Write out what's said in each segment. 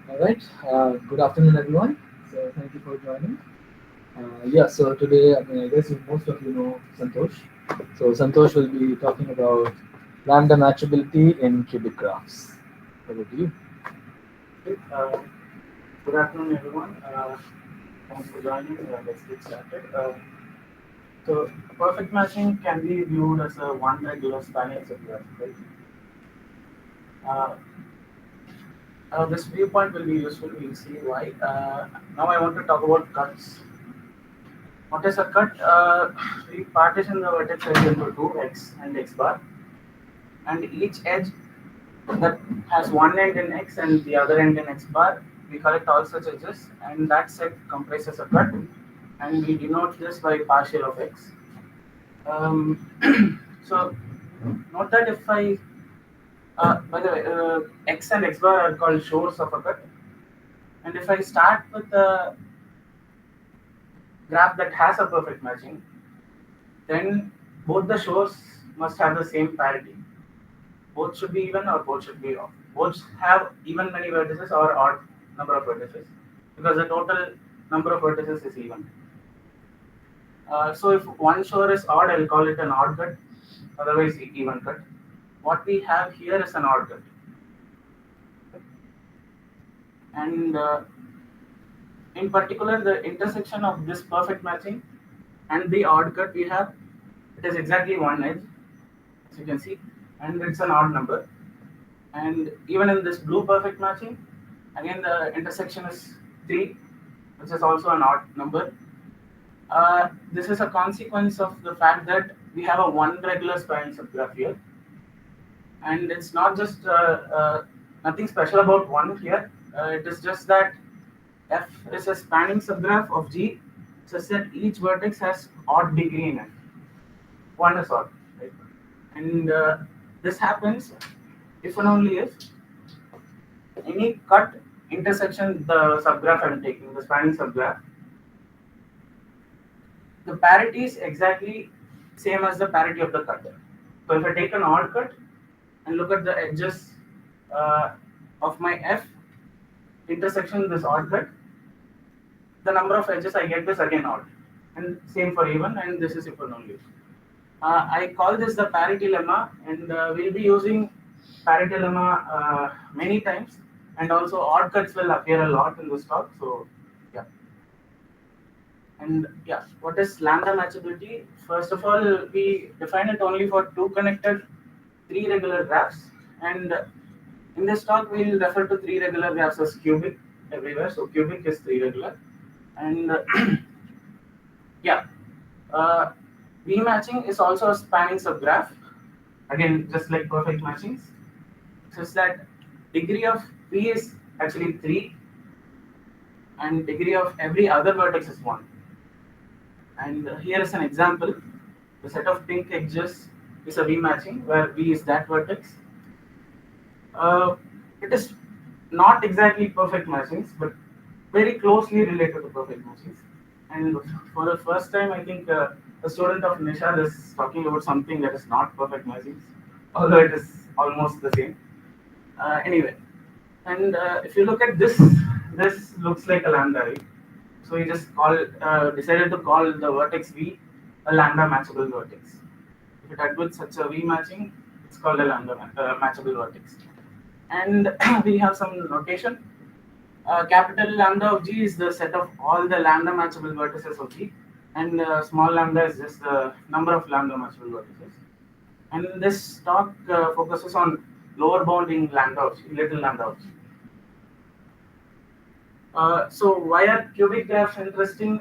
All right. Good afternoon, everyone. So thank you for joining. So today, I guess most of you know Santosh. So Santosh will be talking about lambda matchability in cubic graphs. Over to you. Okay, good afternoon, everyone. Thanks for joining. Let's get started. So, perfect matching can be viewed as a one regular spanning subgraph, right? Uh, this viewpoint will be useful. We'll see why. Now, I want to talk about cuts. What is a cut? We partition the vertex edge into two x and x bar, and each edge that has one end in x and the other end in x bar. We collect all such edges, and that set comprises a cut, and we denote this by partial of x. So note that if I, by the way, x and x bar are called shores of a cut, and if I start with a graph that has a perfect matching, then both the shores must have the same parity. Both should be even or both should be off. Both have even many vertices or odd number of vertices, because the total number of vertices is even. So if one shore is odd, I'll call it an odd cut, otherwise even cut. What we have here is an odd cut. And in particular, the intersection of this perfect matching and the odd cut we have, it is exactly one edge, as you can see, and it's an odd number. And even in this blue perfect matching, again the intersection is 3, which is also an odd number. This is a consequence of the fact that we have a one regular spanning subgraph here, and it's not just nothing special about one here. It is just that f is a spanning subgraph of G, such that each vertex has odd degree in it. One is odd, right? And this happens if and only if any cut intersection the subgraph I'm taking, the spanning subgraph, the parity is exactly same as the parity of the cut. So if I take an odd cut and look at the edges of my f intersection this odd cut, the number of edges I get is again odd, and same for even, and this is if and only. I call this the parity lemma, and we'll be using parity lemma many times, and also odd cuts will appear a lot in this talk. So yeah. And yeah, what is lambda matchability? First of all, we define it only for two connected three regular graphs, and in this talk we'll refer to three regular graphs as cubic everywhere. So cubic is three regular, and yeah, uh, V matching is also a spanning subgraph. Again, just like perfect matchings, such that degree of V is actually 3, and degree of every other vertex is 1. And here is an example. The set of pink edges is a V matching where V is that vertex. It is not exactly perfect matchings, but very closely related to perfect matchings. And for the first time, I think a student of Nishad is talking about something that is not perfect matchings, although it is almost the same. Anyway, and if you look at this, this looks like a lambda, right? So we just decided to call the vertex V a lambda matchable vertex. If it admits such a V matching, it's called a lambda matchable vertex. And we have some notation. Capital lambda of G is the set of all the lambda matchable vertices of G, and small lambda is just the number of lambda matchable vertices. And this talk focuses on lower bound in lambda of G, little lambda of G. So why are cubic graphs interesting?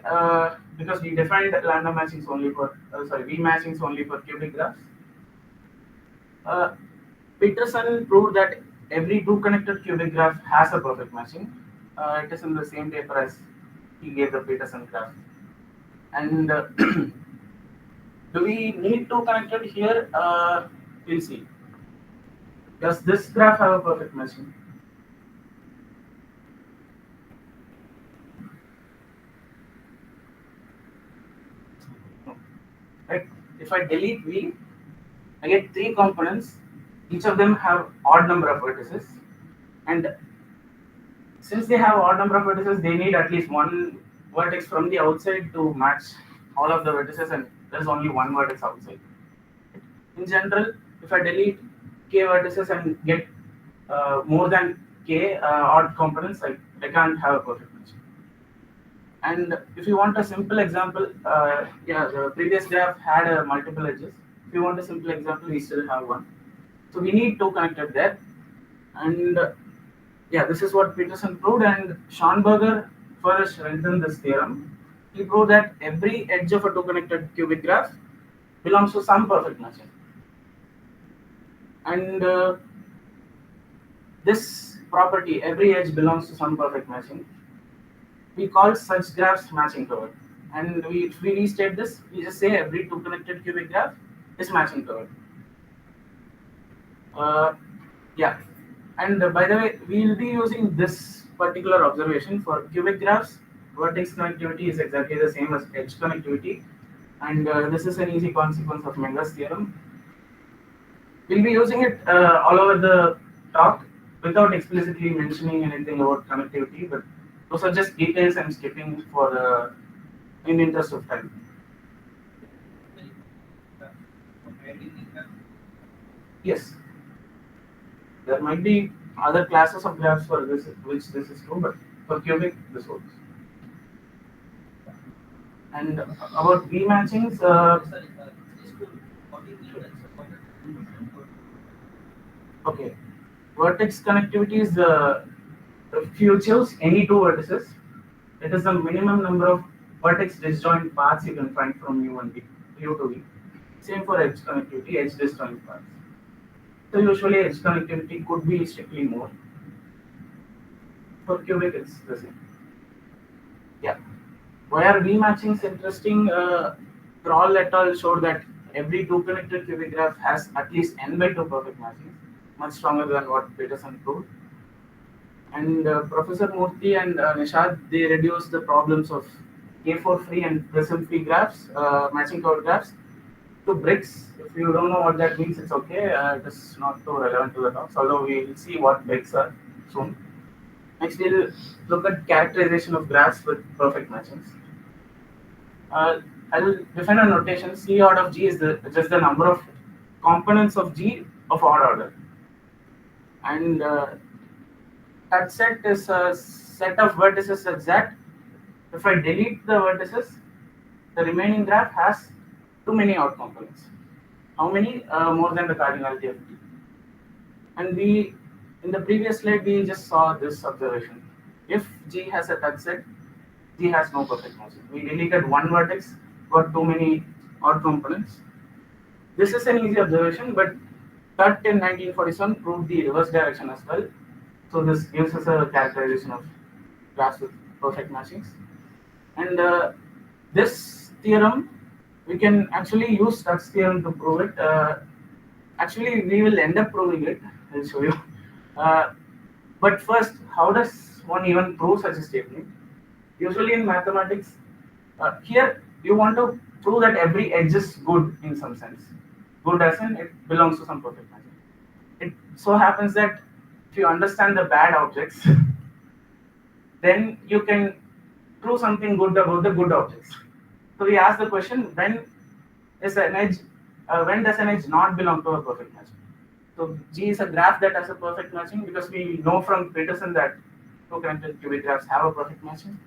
Because we defined lambda matchings only for V matchings only for cubic graphs. Uh, Petersen proved that every two connected cubic graph has a perfect matching. It is in the same paper as he gave the Petersen graph. And do we need two connected here? We'll see. Does this graph have a perfect matching? No. Right? If I delete V, I get three components. Each of them have odd number of vertices, and since they have odd number of vertices, they need at least one vertex from the outside to match all of the vertices, and there's only one vertex outside. In general, if I delete k vertices and get more than k odd components, I can't have a perfect match. And if you want a simple example, the previous graph had multiple edges. If you want a simple example, we still have one. So we need two connected there. And this is what Petersen proved, and Schönberger further strengthened this theorem. He proved that every edge of a two connected cubic graph belongs to some perfect matching. And this property, every edge belongs to some perfect matching, we call such graphs matching covered. And if we restate this, we just say every two connected cubic graph is matching covered. And by the way, we will be using this particular observation for cubic graphs. Vertex connectivity is exactly the same as edge connectivity, and this is an easy consequence of Menger's theorem. We'll be using it all over the talk without explicitly mentioning anything about connectivity, but those are just details I'm skipping for in interest of time. Yes, there might be other classes of graphs for this, which this is true, but for cubic, this works. And about V matchings, okay, vertex connectivity is if you choose any two vertices, it is the minimum number of vertex disjoint paths you can find from U to V. Same for edge connectivity, edge disjoint paths. So usually edge connectivity could be strictly more. For cubic, it's the same. Yeah. Why are V matchings interesting? Král et al. Showed that every two connected cubic graph has at least n by 2 perfect matchings, much stronger than what Petersen proved. And Professor Murthy and Nishad, they reduced the problems of K4 free and prism free graphs, matching covered graphs, to bricks. If you don't know what that means, it's okay. It is not too relevant to the talks, although we will see what bricks are soon. Next, we'll look at characterization of graphs with perfect matchings. I will define a notation. C odd of G is just the number of components of G of odd order. And that set is a set of vertices such that if I delete the vertices, the remaining graph has too many odd components. How many? More than the cardinality of G. And in the previous slide, we just saw this observation. If G has a touch set, G has no perfect matching. We deleted one vertex, got too many odd components. This is an easy observation, but Tutte in 1947 proved the reverse direction as well. So this gives us a characterization of graphs with perfect matchings. And this theorem, we can actually use Tutte's theorem to prove it. Actually, we will end up proving it. I'll show you. But first, how does one even prove such a statement? Usually in mathematics, here you want to prove that every edge is good in some sense. Good as in it belongs to some perfect matching. It so happens that if you understand the bad objects, then you can prove something good about the good objects. So we ask the question, when does an edge not belong to a perfect matching? So G is a graph that has a perfect matching because we know from Petersen that two connected cubic graphs have a perfect matching.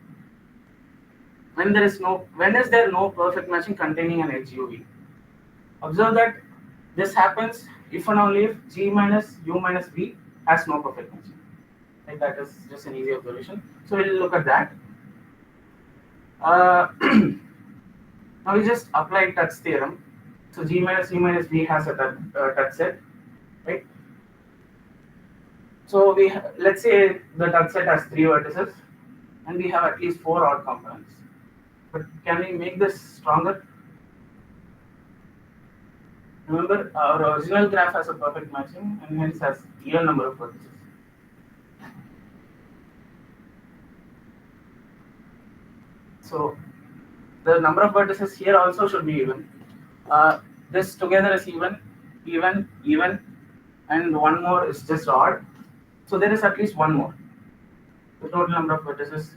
When is there no perfect matching containing an edge UV? Observe that this happens if and only if G minus U minus V has no perfect matching. Like that is just an easy observation. So we'll look at that. Now we just apply Tutte's theorem. So G minus U minus V has a Tutte set, right? So let's say the Tutte set has 3 vertices, and we have at least 4 odd components. But can we make this stronger? Remember, our original graph has a perfect matching and hence has even number of vertices. So the number of vertices here also should be even. This together is even, and one more is just odd. So there is at least one more. The total number of vertices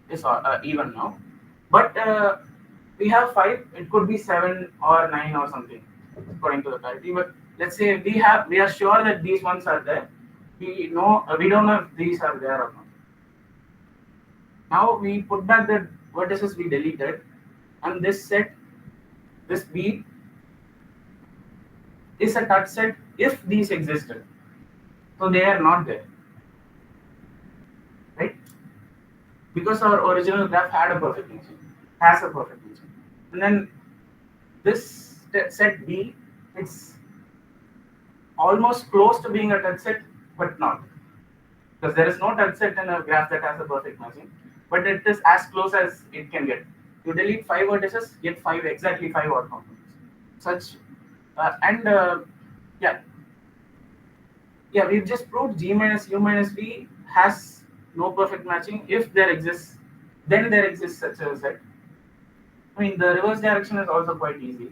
is even now. But we have 5. It could be 7 or 9 or something according to the parity. But let's say we are sure that these ones are there. We don't know if these are there or not. Now we put back the vertices we deleted, and this set, this B, is a touch set if these existed. So they are not there, right? Because our original graph had a perfect matching, has a perfect matching, and then this set B, it's almost close to being a touch set, but not, because there is no touch set in a graph that has a perfect matching, but it is as close as it can get. You delete 5 vertices, get exactly 5 odd components. Such yeah, we've just proved G minus U minus V has no perfect matching. If there exists, then there exists such a set. I mean, the reverse direction is also quite easy.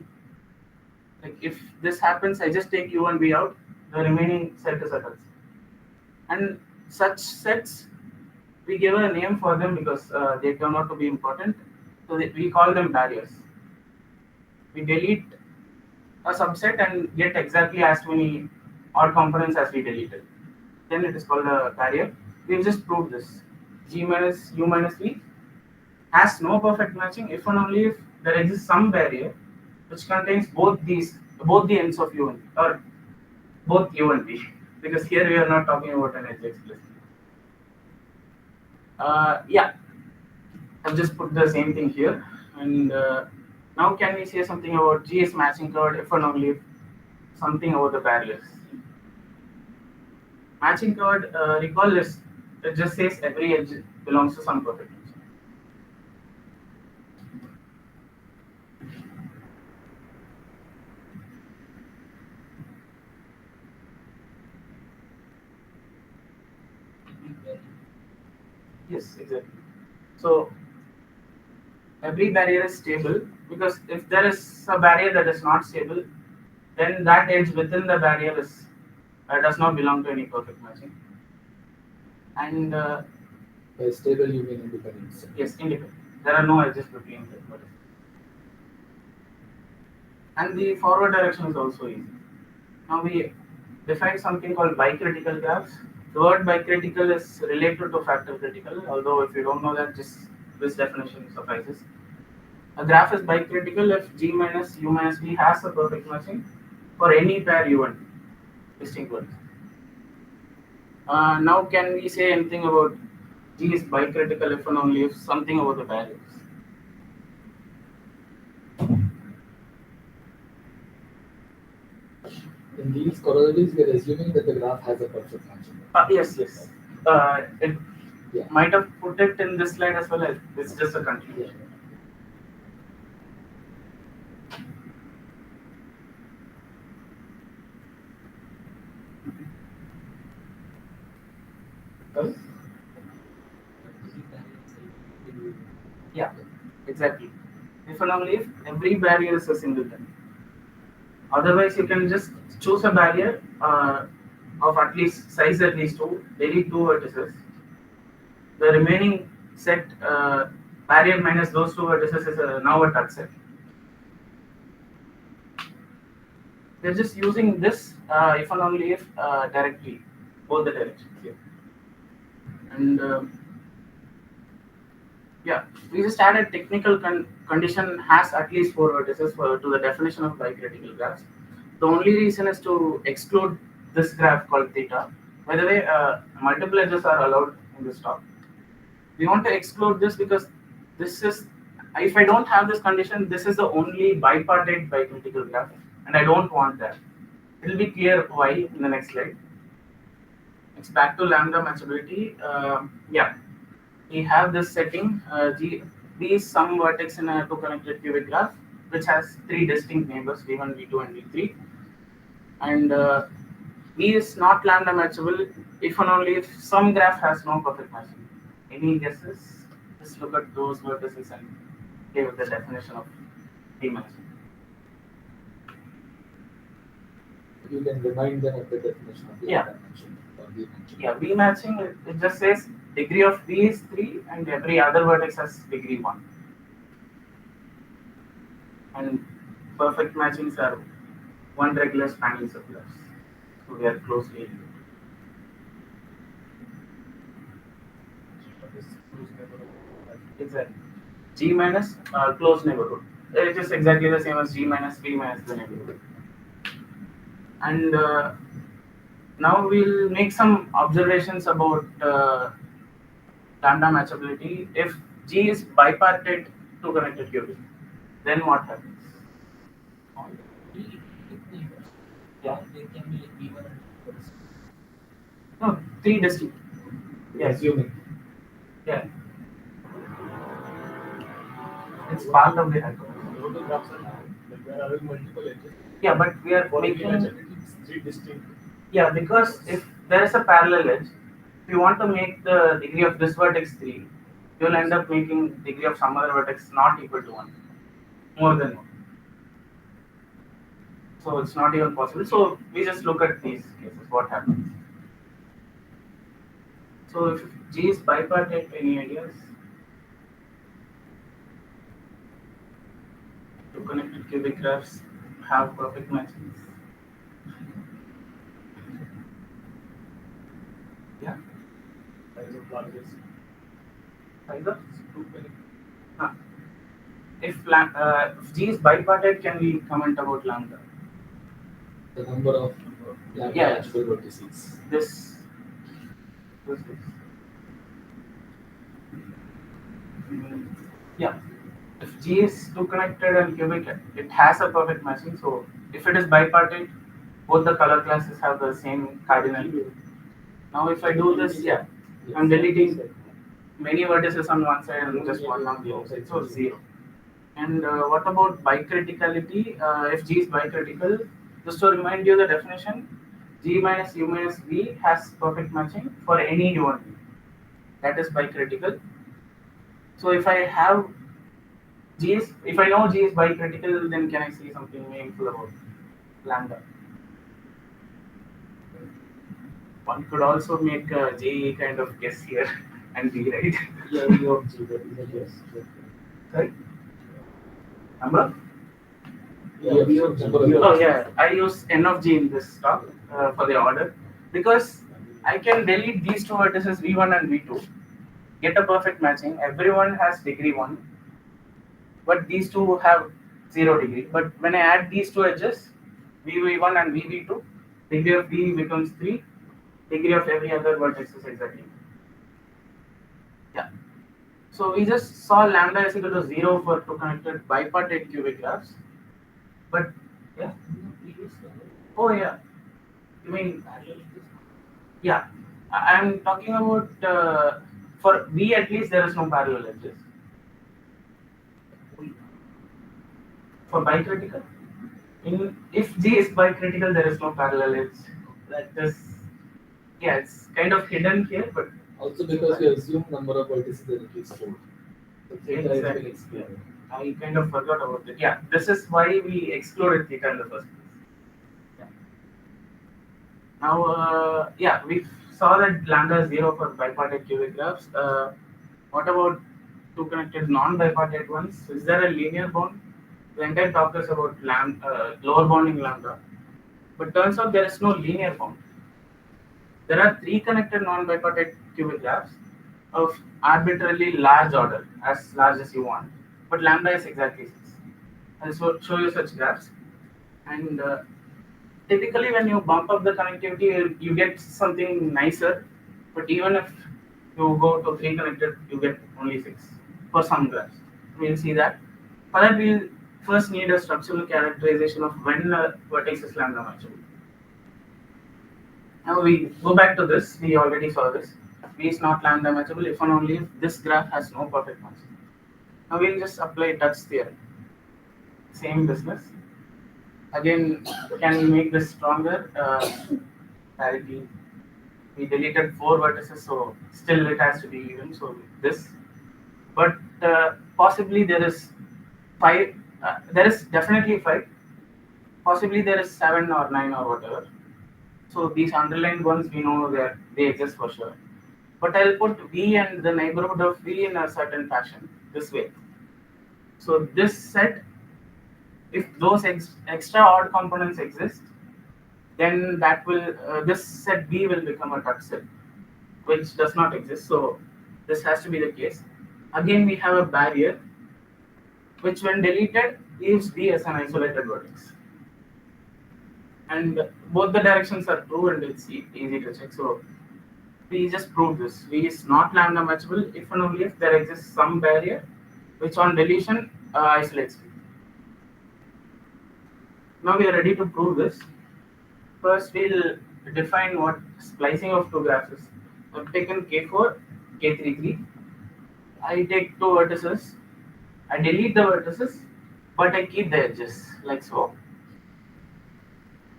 Like if this happens, I just take U and V out, the remaining set is a touch set. And such sets, we give a name for them because they turn out to be important. So we call them barriers. We delete a subset and get exactly as many odd components as we deleted. Then it is called a barrier. We've just proved this. G minus U minus V has no perfect matching if and only if there exists some barrier which contains both the ends of U and V, or both U and V, because here we are not talking about an edge explicitly. Yeah, I've just put the same thing here, and now can we say something about G is matching covered if and only if something about the barriers. Matching covered, recall this, it just says every edge belongs to some perfect matching. Yes, exactly. So every barrier is stable, because if there is a barrier that is not stable, then that edge within the barrier does not belong to any perfect matching. And by stable you mean independent. yes, independent. There are no edges between them. And the forward direction is also easy. Now we define something called bicritical graphs. The word bicritical is related to factor critical, although if you don't know that, just this definition suffices. A graph is bicritical if G minus U minus V has a perfect matching for any pair U1 distinct ones. Now can we say anything about G is bicritical if and only if something about the barriers? In these corollaries, we are assuming that the graph has a perfect matching. Yes. It might have put it in this slide as well. It's just a continuation. Yeah, exactly. If and only if every barrier is a singleton. Otherwise, you can just choose a barrier of at least size at least 2, delete 2 vertices. The remaining set barrier minus those 2 vertices is now a touch set. We're just using this if and only if directly, both the directions here. And yeah, we just added technical condition has at least 4 vertices to the definition of bicritical graphs. The only reason is to exclude this graph called theta. By the way, multiple edges are allowed in this talk. We want to exclude this because this is, if I don't have this condition, this is the only bipartite bicritical graph, and I don't want that. It will be clear why in the next slide. It's back to lambda matchability. Yeah, we have this setting. B is some vertex in a 2 connected cubic graph, which has 3 distinct neighbors, V1, V2, and V3. And B is not lambda matchable if and only if some graph has no perfect matching. Any guesses? Just look at those vertices and give the definition of B matching. You can remind them of the definition of the Yeah. dimension. Yeah, V matching, it just says degree of V is 3 and every other vertex has degree 1. And perfect matchings are one regular spanning subgraphs. So we are closely related. Exactly. G minus close neighborhood. It is exactly the same as G minus V minus the neighborhood. And now we'll make some observations about lambda matchability. If G is bipartite to connected cubic, then what happens? Yeah. No, three distinct. Yes. Assuming. Yeah. It's part of the hyperbola. Yeah, but we are making three distinct. yeah, because if there is a parallel edge, if you want to make the degree of this vertex 3, you'll end up making degree of some other vertex not equal to 1, more than 1. So it's not even possible. So we just look at these cases, what happens. So if G is bipartite, any ideas? Two connected cubic graphs have perfect matchings. Yeah. Either? Huh. If G is bipartite, can we comment about lambda? The number of matchable vertices. This. Yeah. If G is two connected and cubic, it has a perfect matching. So if it is bipartite, both the color classes have the same cardinal. Now if I do this, yeah, I'm deleting many vertices on one side and just one on the other side, so 0. And what about bicriticality? If G is bicritical, just to remind you the definition, G minus U minus V has perfect matching for any given V. That is bicritical. So if I have G is, if I know G is bicritical, then can I say something meaningful about lambda? One could also make a J kind of guess here and be right. Yeah, U of G, that is a guess. Right? Number? Yeah, V of G. Oh yeah, I use n of G in this talk for the order because I can delete these two vertices V1 and V2, get a perfect matching. Everyone has degree 1, but these two have 0 degree. But when I add these two edges, VV1 and VV2, degree of V becomes 3, degree of every other vertex is exactly. Yeah. So we just saw lambda is equal to 0 for two connected bipartite cubic graphs. But yeah. Oh yeah. You mean yeah. I'm talking about for V at least there is no parallel edges. For bicritical, if G is bicritical, there is no parallel edge. That is, yeah, it's kind of hidden here, but also because we assume number of vertices that it is 4. exactly. Yeah. I kind of forgot about it. Yeah, this is why we excluded theta in the first place. Yeah. Now, yeah, we saw that lambda is 0 for bipartite cubic graphs. What about two connected non-bipartite ones? Is there a linear bond? The entire talk is about lower bounding lambda, but turns out there is no linear bond. There are 3 connected non-bipartite cubic graphs of arbitrarily large order, as large as you want, but lambda is exactly 6. I'll show you such graphs. And typically when you bump up the connectivity, you get something nicer, but even if you go to 3 connected, you get only 6 for some graphs. We'll see that. For that, we'll first need a structural characterization of when a vertex is lambda matchable. Now we go back to this. We already saw this. V is not lambda matchable if and only if this graph has no perfect matching. Now we'll just apply Tutte's theorem. Same business. Again, can we make this stronger? Parity. We deleted 4 vertices, so still it has to be even. So this, but possibly there is 5. There is definitely 5. Possibly there is 7 or 9 or whatever. So these underlined ones, we know that they exist for sure. But I'll put V and the neighborhood of V in a certain fashion, this way. So this set, if those extra odd components exist, then that will this set B will become a Tutte set, which does not exist. So this has to be the case. Again, we have a barrier, which when deleted leaves B as an isolated vertex. And both the directions are true, and it's easy to check. So we just prove this. V is not lambda matchable if and only if there exists some barrier which on deletion isolates V. Now we are ready to prove this. First, we'll define what splicing of two graphs is. I've taken K4, K33. I take two vertices. I delete the vertices, but I keep the edges, like so.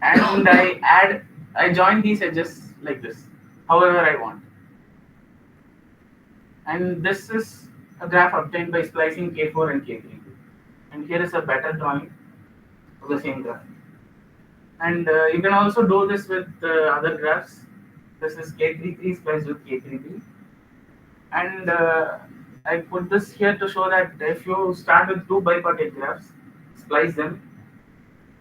And I join these edges like this, however I want. And this is a graph obtained by splicing K4 and K33. And here is a better drawing of the same graph. And you can also do this with other graphs. This is K33 spliced with K33. And I put this here to show that if you start with two bipartite graphs, splice them,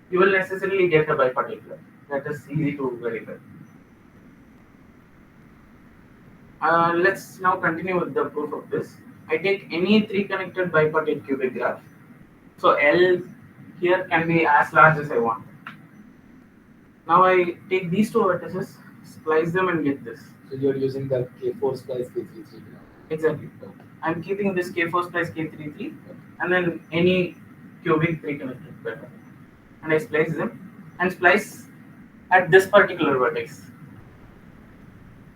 you will necessarily get a bipartite graph. That is easy to verify. Let's now continue with the proof of this. I take any three connected bipartite cubic graph. So L here can be as large as I want. Now I take these two vertices, splice them, and get this. So you're using the K4 splice K33. Exactly. Okay. I'm keeping this K4 splice K33, and then any cubic three connected bipartite. And I splice them and splice at this particular vertex.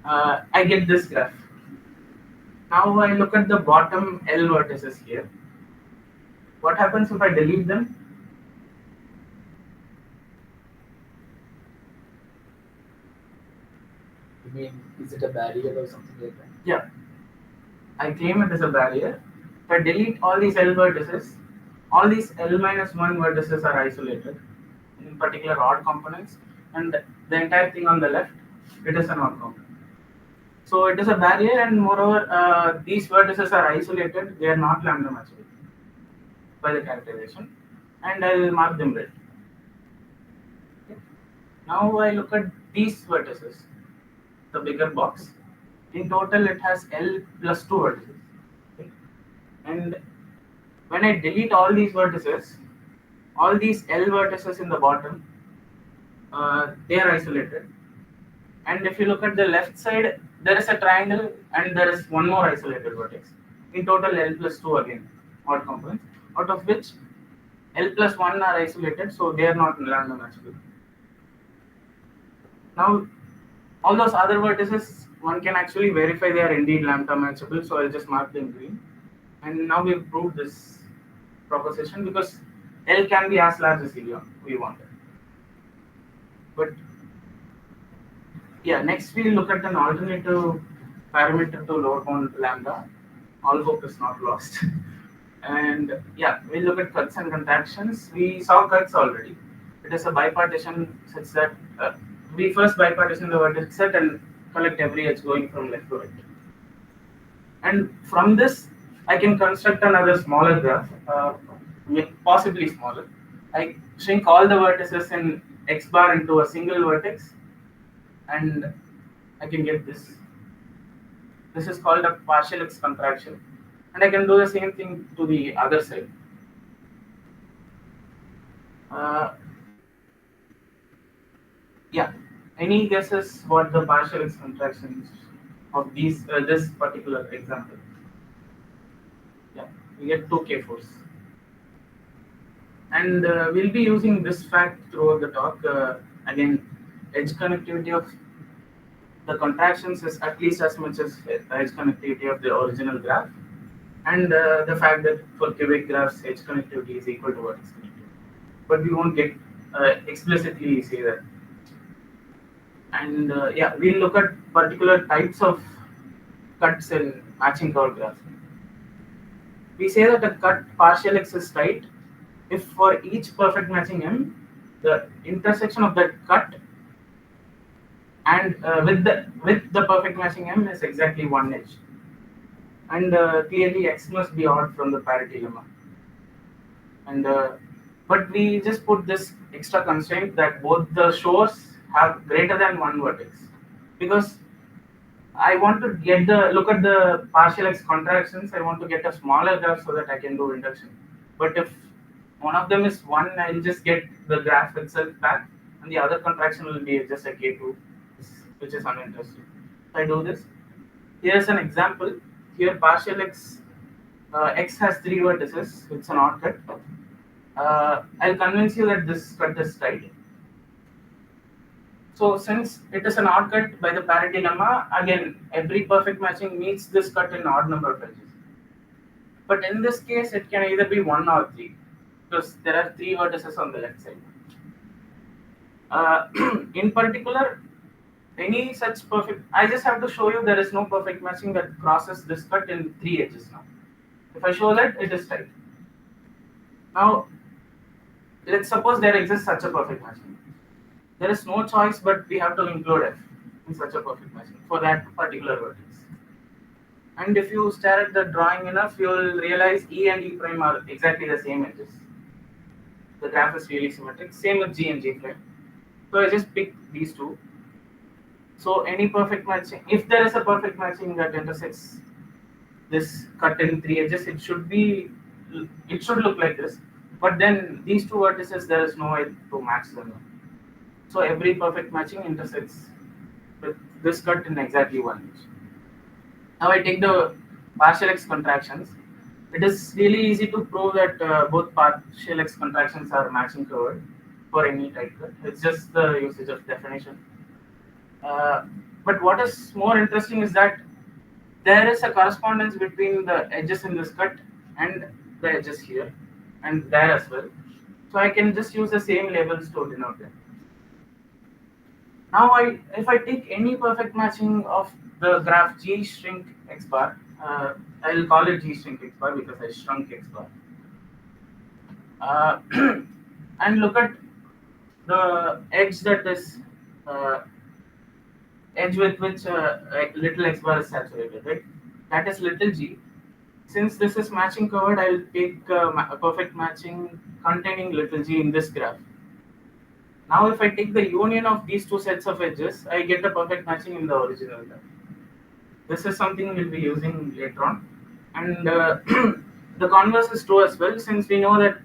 I get this graph. Now I look at the bottom L vertices here. What happens if I delete them? You mean, is it a barrier or something like that? Yeah. I claim it as a barrier. If I delete all these L vertices, all these L minus 1 vertices are isolated, in particular odd components, and the entire thing on the left, it is an odd component. So it is a barrier, and moreover, these vertices are isolated, they are not lambda matchable by the characterization, and I will mark them red. Okay. Now I look at these vertices, the bigger box. In total, it has L plus 2 vertices. Okay. And when I delete all these vertices, all these L vertices in the bottom, they are isolated. And if you look at the left side, there is a triangle and there is one more isolated vertex. In total, L plus 2 again, odd components, out of which L plus 1 are isolated, so they are not lambda matchable. Now, all those other vertices, one can actually verify they are indeed lambda matchable, so I'll just mark them green. And now we've proved this proposition because L can be as large as we want it. But yeah, next we'll look at an alternative parameter to lower bound lambda. All hope is not lost. And yeah, we'll look at cuts and contractions. We saw cuts already. It is a bipartition such that we first bipartition the vertex set and collect every edge going from left to right. And from this, I can construct another smaller graph, possibly smaller. I shrink all the vertices in X bar into a single vertex, and I can get this. This is called a partial X contraction, and I can do the same thing to the other side. Yeah, any guesses what the partial X contractions of these this particular example? Yeah, we get 2 K4s. And we'll be using this fact throughout the talk. Again, edge connectivity of the contractions is at least as much as the edge connectivity of the original graph. And the fact that for cubic graphs, edge connectivity is equal to vertex connectivity. But we won't get explicitly say that. And yeah, we'll look at particular types of cuts in matching curve graphs. We say that a cut partial X is tight if for each perfect matching M, the intersection of that cut and with the perfect matching M is exactly one edge, and clearly X must be odd from the parity lemma. And but we just put this extra constraint that both the shores have greater than one vertex, because I want to get the look at the partial X contractions. I want to get a smaller graph so that I can do induction. But if one of them is one, I'll just get the graph itself back, and the other contraction will be just a K2, which is uninteresting. If I do this, here's an example. Here, partial X has three vertices. It's an odd cut. I'll convince you that this cut is tight. So since it is an odd cut by the parity lemma, again, every perfect matching meets this cut in odd number of edges. But in this case, it can either be 1 or 3, because there are 3 vertices on the left side. In particular, any such perfect, I just have to show you there is no perfect matching that crosses this cut in 3 edges now. If I show that, it is tight. Now, let's suppose there exists such a perfect matching. There is no choice, but we have to include F in such a perfect matching for that particular vertex. And if you stare at the drawing enough, you will realize E and E prime are exactly the same edges. The graph is really symmetric. Same with G and G prime. So I just pick these two. So any perfect matching, if there is a perfect matching that intersects this cut in 3 edges, it should look like this. But then these two vertices, there is no way to match them. So every perfect matching intersects with this cut in exactly 1 edge. Now I take the partial X contractions. It is really easy to prove that both partial X contractions are matching covered for any tight cut. It's just the usage of definition. But what is more interesting is that there is a correspondence between the edges in this cut and the edges here and there as well. So I can just use the same labels to denote them. Now, if I take any perfect matching of the graph G shrink X bar, I'll call it G shrink X bar because I shrunk X bar. And look at the edge that is edge with which little X bar is saturated, right? That is little g. Since this is matching covered, I'll take a perfect matching containing little g in this graph. Now, if I take the union of these two sets of edges, I get a perfect matching in the original graph. This is something we'll be using later on. And the converse is true as well, since we know that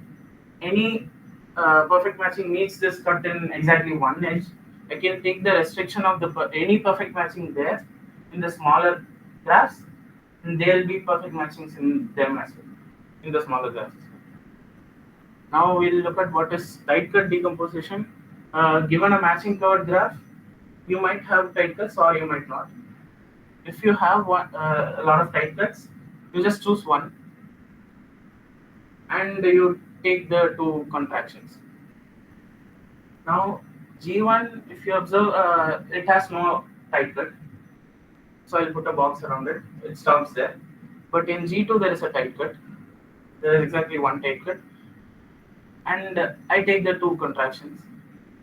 any perfect matching meets this cut in exactly 1 edge. I can take the restriction of any perfect matching there in the smaller graphs, and there will be perfect matchings in them as well, in the smaller graphs. Now we'll look at what is tight cut decomposition. Given a matching covered graph, you might have tight cuts or you might not. If you have a lot of tight cuts, you just choose one and you take the two contractions. Now G1, if you observe, it has no tight cut, so I'll put a box around it. It stops there. But in G2 there is a tight cut. There is exactly one tight cut, and I take the two contractions.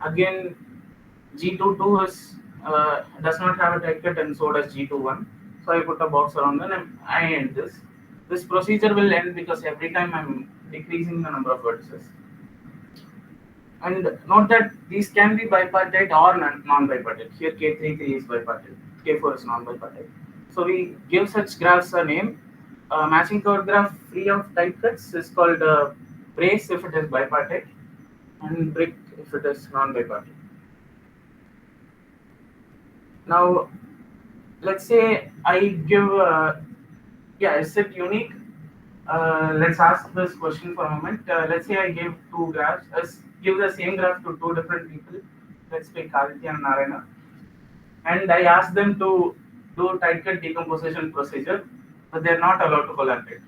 Again, G22 is does not have a tight cut, and so does G21. So I put a box around it and I end this. This procedure will end because every time I'm decreasing the number of vertices. And note that these can be bipartite or non-bipartite. Here K33 is bipartite, K4 is non-bipartite. So we give such graphs a name. Matching covered graph free of tight cuts is called brace if it is bipartite, and brick if it is non-bipartite. Now, let's say I give, is it unique? Let's ask this question for a moment. Let's say I give two graphs, give the same graph to two different people. Let's pick Aditya and Narayana, and I ask them to do tight cut decomposition procedure, but they're not allowed to collaborate.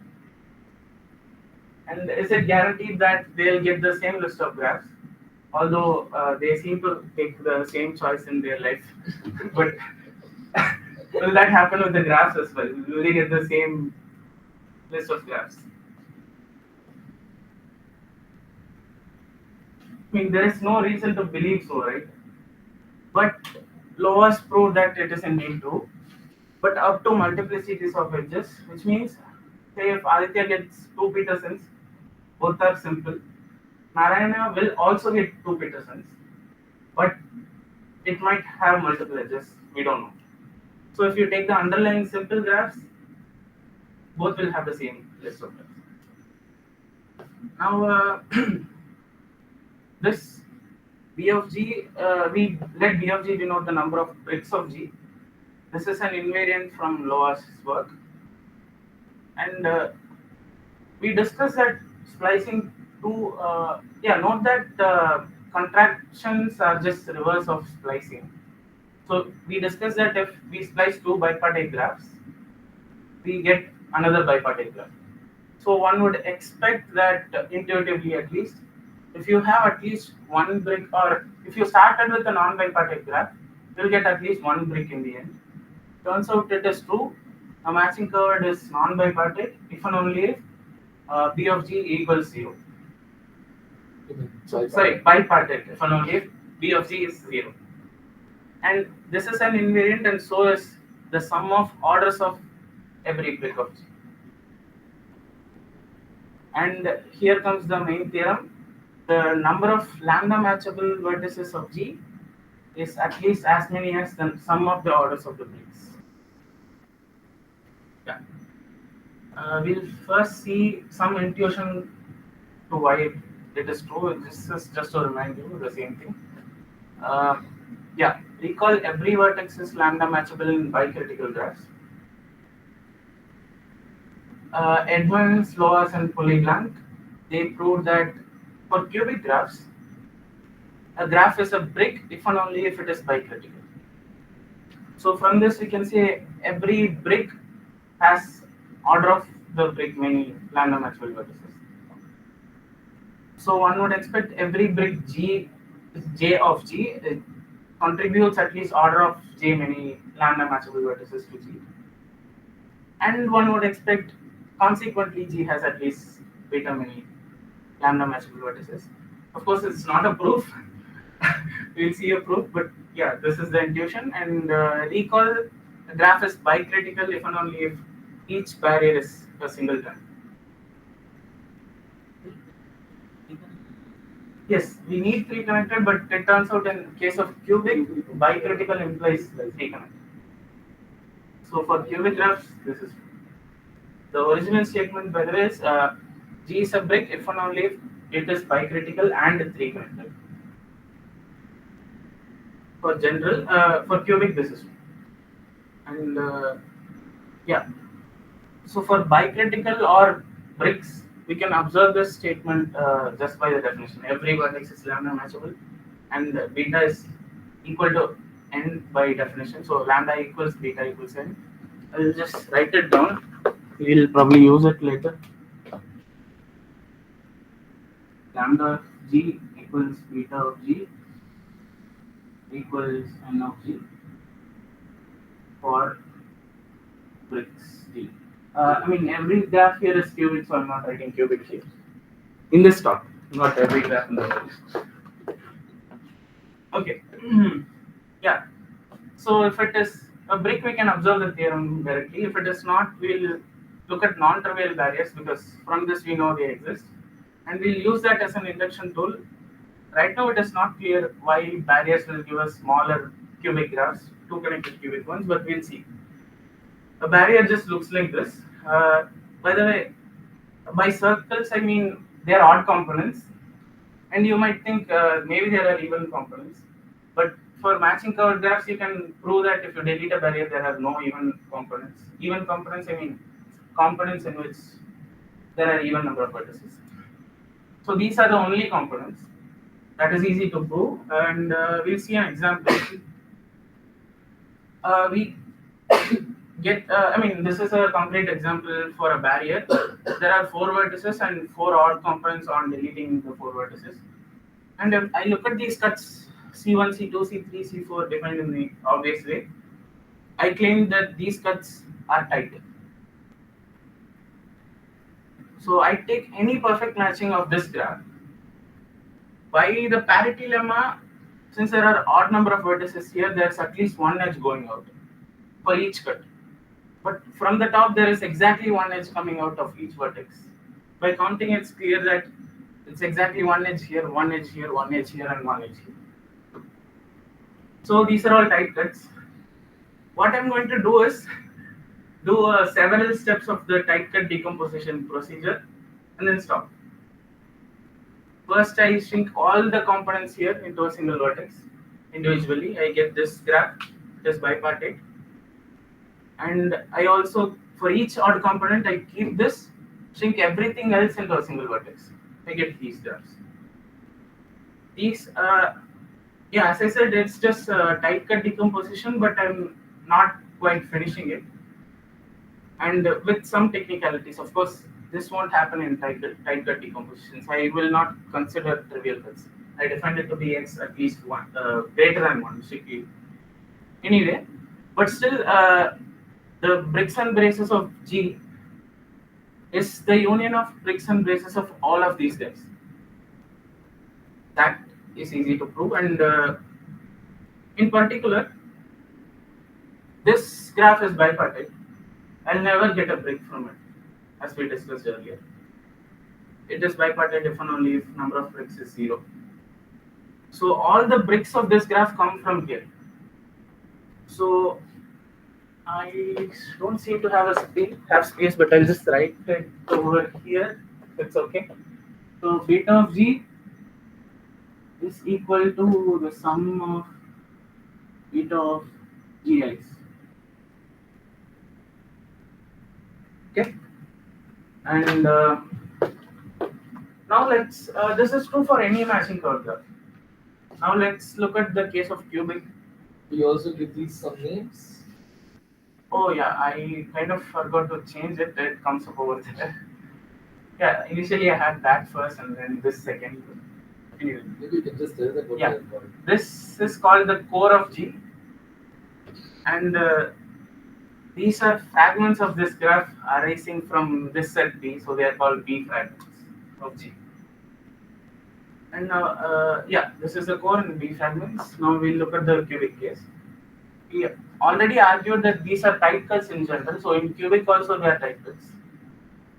And is it guaranteed that they'll get the same list of graphs, although they seem to take the same choice in their life? But will that happen with the graphs as well? Will they get the same list of graphs? I mean, there is no reason to believe so, right? But Loas proved that it is indeed true, but up to multiplicities of edges, which means, say if Aditya gets two Petersens, both are simple. Narayana will also get two Petersens, but it might have multiple edges. We don't know. So if you take the underlying simple graphs, both will have the same list of graphs. Now, this B of G, we let B of G denote the number of bricks of G. This is an invariant from Loa's work. And we discussed that splicing two, note that contractions are just reverse of splicing. So we discussed that if we splice two bipartite graphs, we get another bipartite graph. So one would expect that intuitively at least, if you have at least one brick, or if you started with a non-bipartite graph, you'll get at least one brick in the end. Turns out it is true. A matching curve is non-bipartite if and only if B of G equals 0. Sorry, bipartite if and only if B of G is 0. And this is an invariant, and so is the sum of orders of every brick of G. And here comes the main theorem. The number of lambda matchable vertices of G is at least as many as the sum of the orders of the bricks. Yeah. We'll first see some intuition to why it is true. This is just to remind you the same thing. Recall every vertex is lambda matchable in bicritical graphs. Edmonds, Loas, and Poly-Blanc, they proved that for cubic graphs, a graph is a brick if and only if it is bicritical. So from this we can say every brick has order of the brick many lambda matchable vertices. So one would expect every brick J of G contributes at least order of J many lambda matchable vertices to G. And one would expect consequently G has at least beta many lambda matchable vertices. Of course, it's not a proof. We'll see a proof, but yeah, this is the intuition. And recall the graph is bicritical if and only if each barrier is a singleton. Yes, we need three connected, but it turns out in case of cubic, bicritical implies three connected. So for cubic graphs, this is the original statement, by the way, is G is a brick if and only if it is bicritical and three connected. For general, for cubic, this is true. And so for bicritical or bricks, we can observe this statement just by the definition. Every vertex is lambda matchable, and beta is equal to n by definition. So lambda equals beta equals n. I will just write it down. We'll probably use it later. Lambda G equals beta of G equals n of G for bricks D. I mean, every graph here is cubic, so I'm not writing cubic here. In this talk, not every graph in the world. Okay. Yeah. So if it is a brick, we can observe the theorem directly. If it is not, we'll look at non-trivial barriers, because from this we know they exist. And we'll use that as an induction tool. Right now it is not clear why barriers will give us smaller cubic graphs, two connected cubic ones, but we'll see. A barrier just looks like this. By the way, by circles I mean they are odd components, and you might think maybe there are even components, but for matching curved graphs you can prove that if you delete a barrier there are no even components. Even components, I mean components in which there are even number of vertices. So these are the only components. That is easy to prove, and we'll see an example. We get, I mean, this is a concrete example for a barrier. There are 4 vertices and 4 odd components on deleting the 4 vertices. And if I look at these cuts, C1, C2, C3, C4, defined in the obvious way, I claim that these cuts are tight. So I take any perfect matching of this graph. By the parity lemma, since there are odd number of vertices here, there's at least one edge going out for each cut. But from the top, there is exactly one edge coming out of each vertex. By counting, it's clear that it's exactly one edge here, one edge here, one edge here, and one edge here. So these are all tight cuts. What I'm going to do is do several steps of the tight cut decomposition procedure and then stop. First, I shrink all the components here into a single vertex individually. I get this graph, this bipartite. And I also, for each odd component, I keep this, shrink everything else into a single vertex. I get these graphs. These, yeah, as I said, it's just tight cut decomposition, but I'm not quite finishing it. And with some technicalities, of course, this won't happen in tight cut decompositions. I will not consider trivial cuts. I define it to be x at least one, greater than one, strictly. Anyway, but still, the bricks and braces of G is the union of bricks and braces of all of these guys. That is easy to prove, and in particular, this graph is bipartite. I'll never get a brick from it, as we discussed earlier. It is bipartite if and only if number of bricks is 0. So all the bricks of this graph come from here. So I don't seem to have space, but I'll just write it over here. It's okay. So beta of G is equal to the sum of beta of Gi's. Okay. And now let's. This is true for any matching curve graph. Now let's look at the case of cubic. Do you also give these some names? Oh yeah, I kind of forgot to change it. It comes up over there. Yeah, initially I had that first and then this second. Anyway. Maybe you can just tell them what Yeah, they are called. this is called the core of G, and these are fragments of this graph arising from this set B, so they are called B fragments of G. And now, yeah, this is the core and B fragments. Now we'll look at the cubic case. We already argued that these are tight cuts in general, so in cubic also they are tight cuts.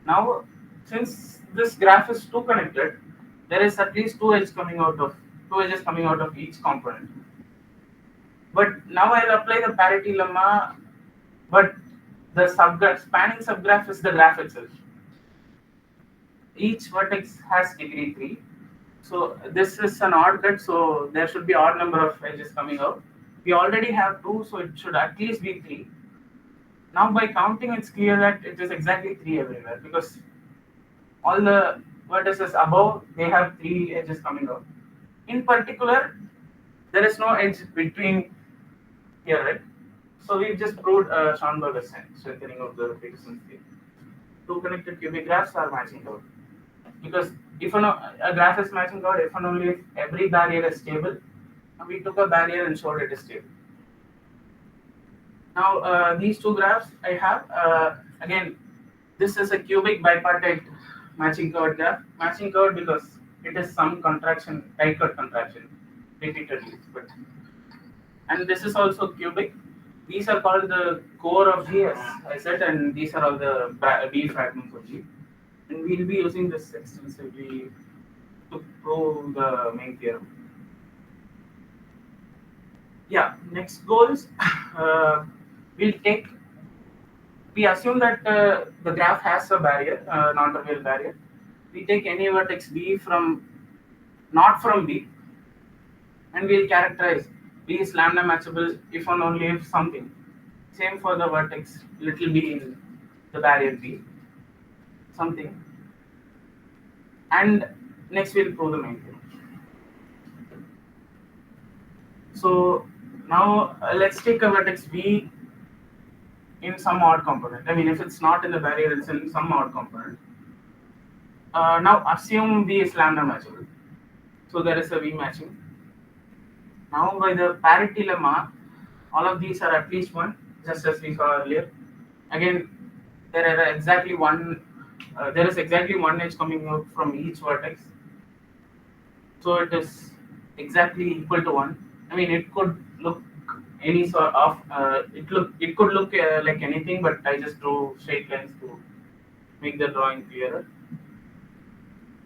Now, since this graph is two connected, there is at least two edges coming out of each component. But now I'll apply the parity lemma, but the spanning subgraph is the graph itself. Each vertex has degree 3. So this is an odd cut, so there should be odd number of edges coming out. We already have 2, so it should at least be 3. Now by counting, it's clear that it is exactly 3 everywhere, because all the vertices above, they have 3 edges coming out. In particular, there is no edge between here, right? So we've just proved Schönberger's strengthening of the Petersen theorem. Two connected cubic graphs are matching out. Because if a graph is matching out, if and only if every barrier is stable, we took a barrier and showed it is stable. Now these two graphs I have, again, this is a cubic bipartite matching curve graph. Matching curve because it is some contraction, tight cut contraction, repeatedly. And this is also cubic. These are called the core of G, as I said, and these are all the B fragments of G. And we'll be using this extensively to prove the main theorem. Yeah, next goals. We assume that the graph has a barrier, non-trivial barrier. We take any vertex B not from B, and we'll characterize B is lambda matchable if and only if something. Same for the vertex little b in the barrier B, something. And next we'll prove the main theorem. So now let's take a vertex B in some odd component. I mean, if it's not in the barrier, it's in some odd component. Now assume B is lambda matchable. So there is a V matching. Now by the parity lemma, all of these are at least 1, just as we saw earlier. Again, there is exactly one edge coming out from each vertex. So it is exactly equal to 1. I mean, it could look any sort of it could look like anything, but I just drew straight lines to make the drawing clearer.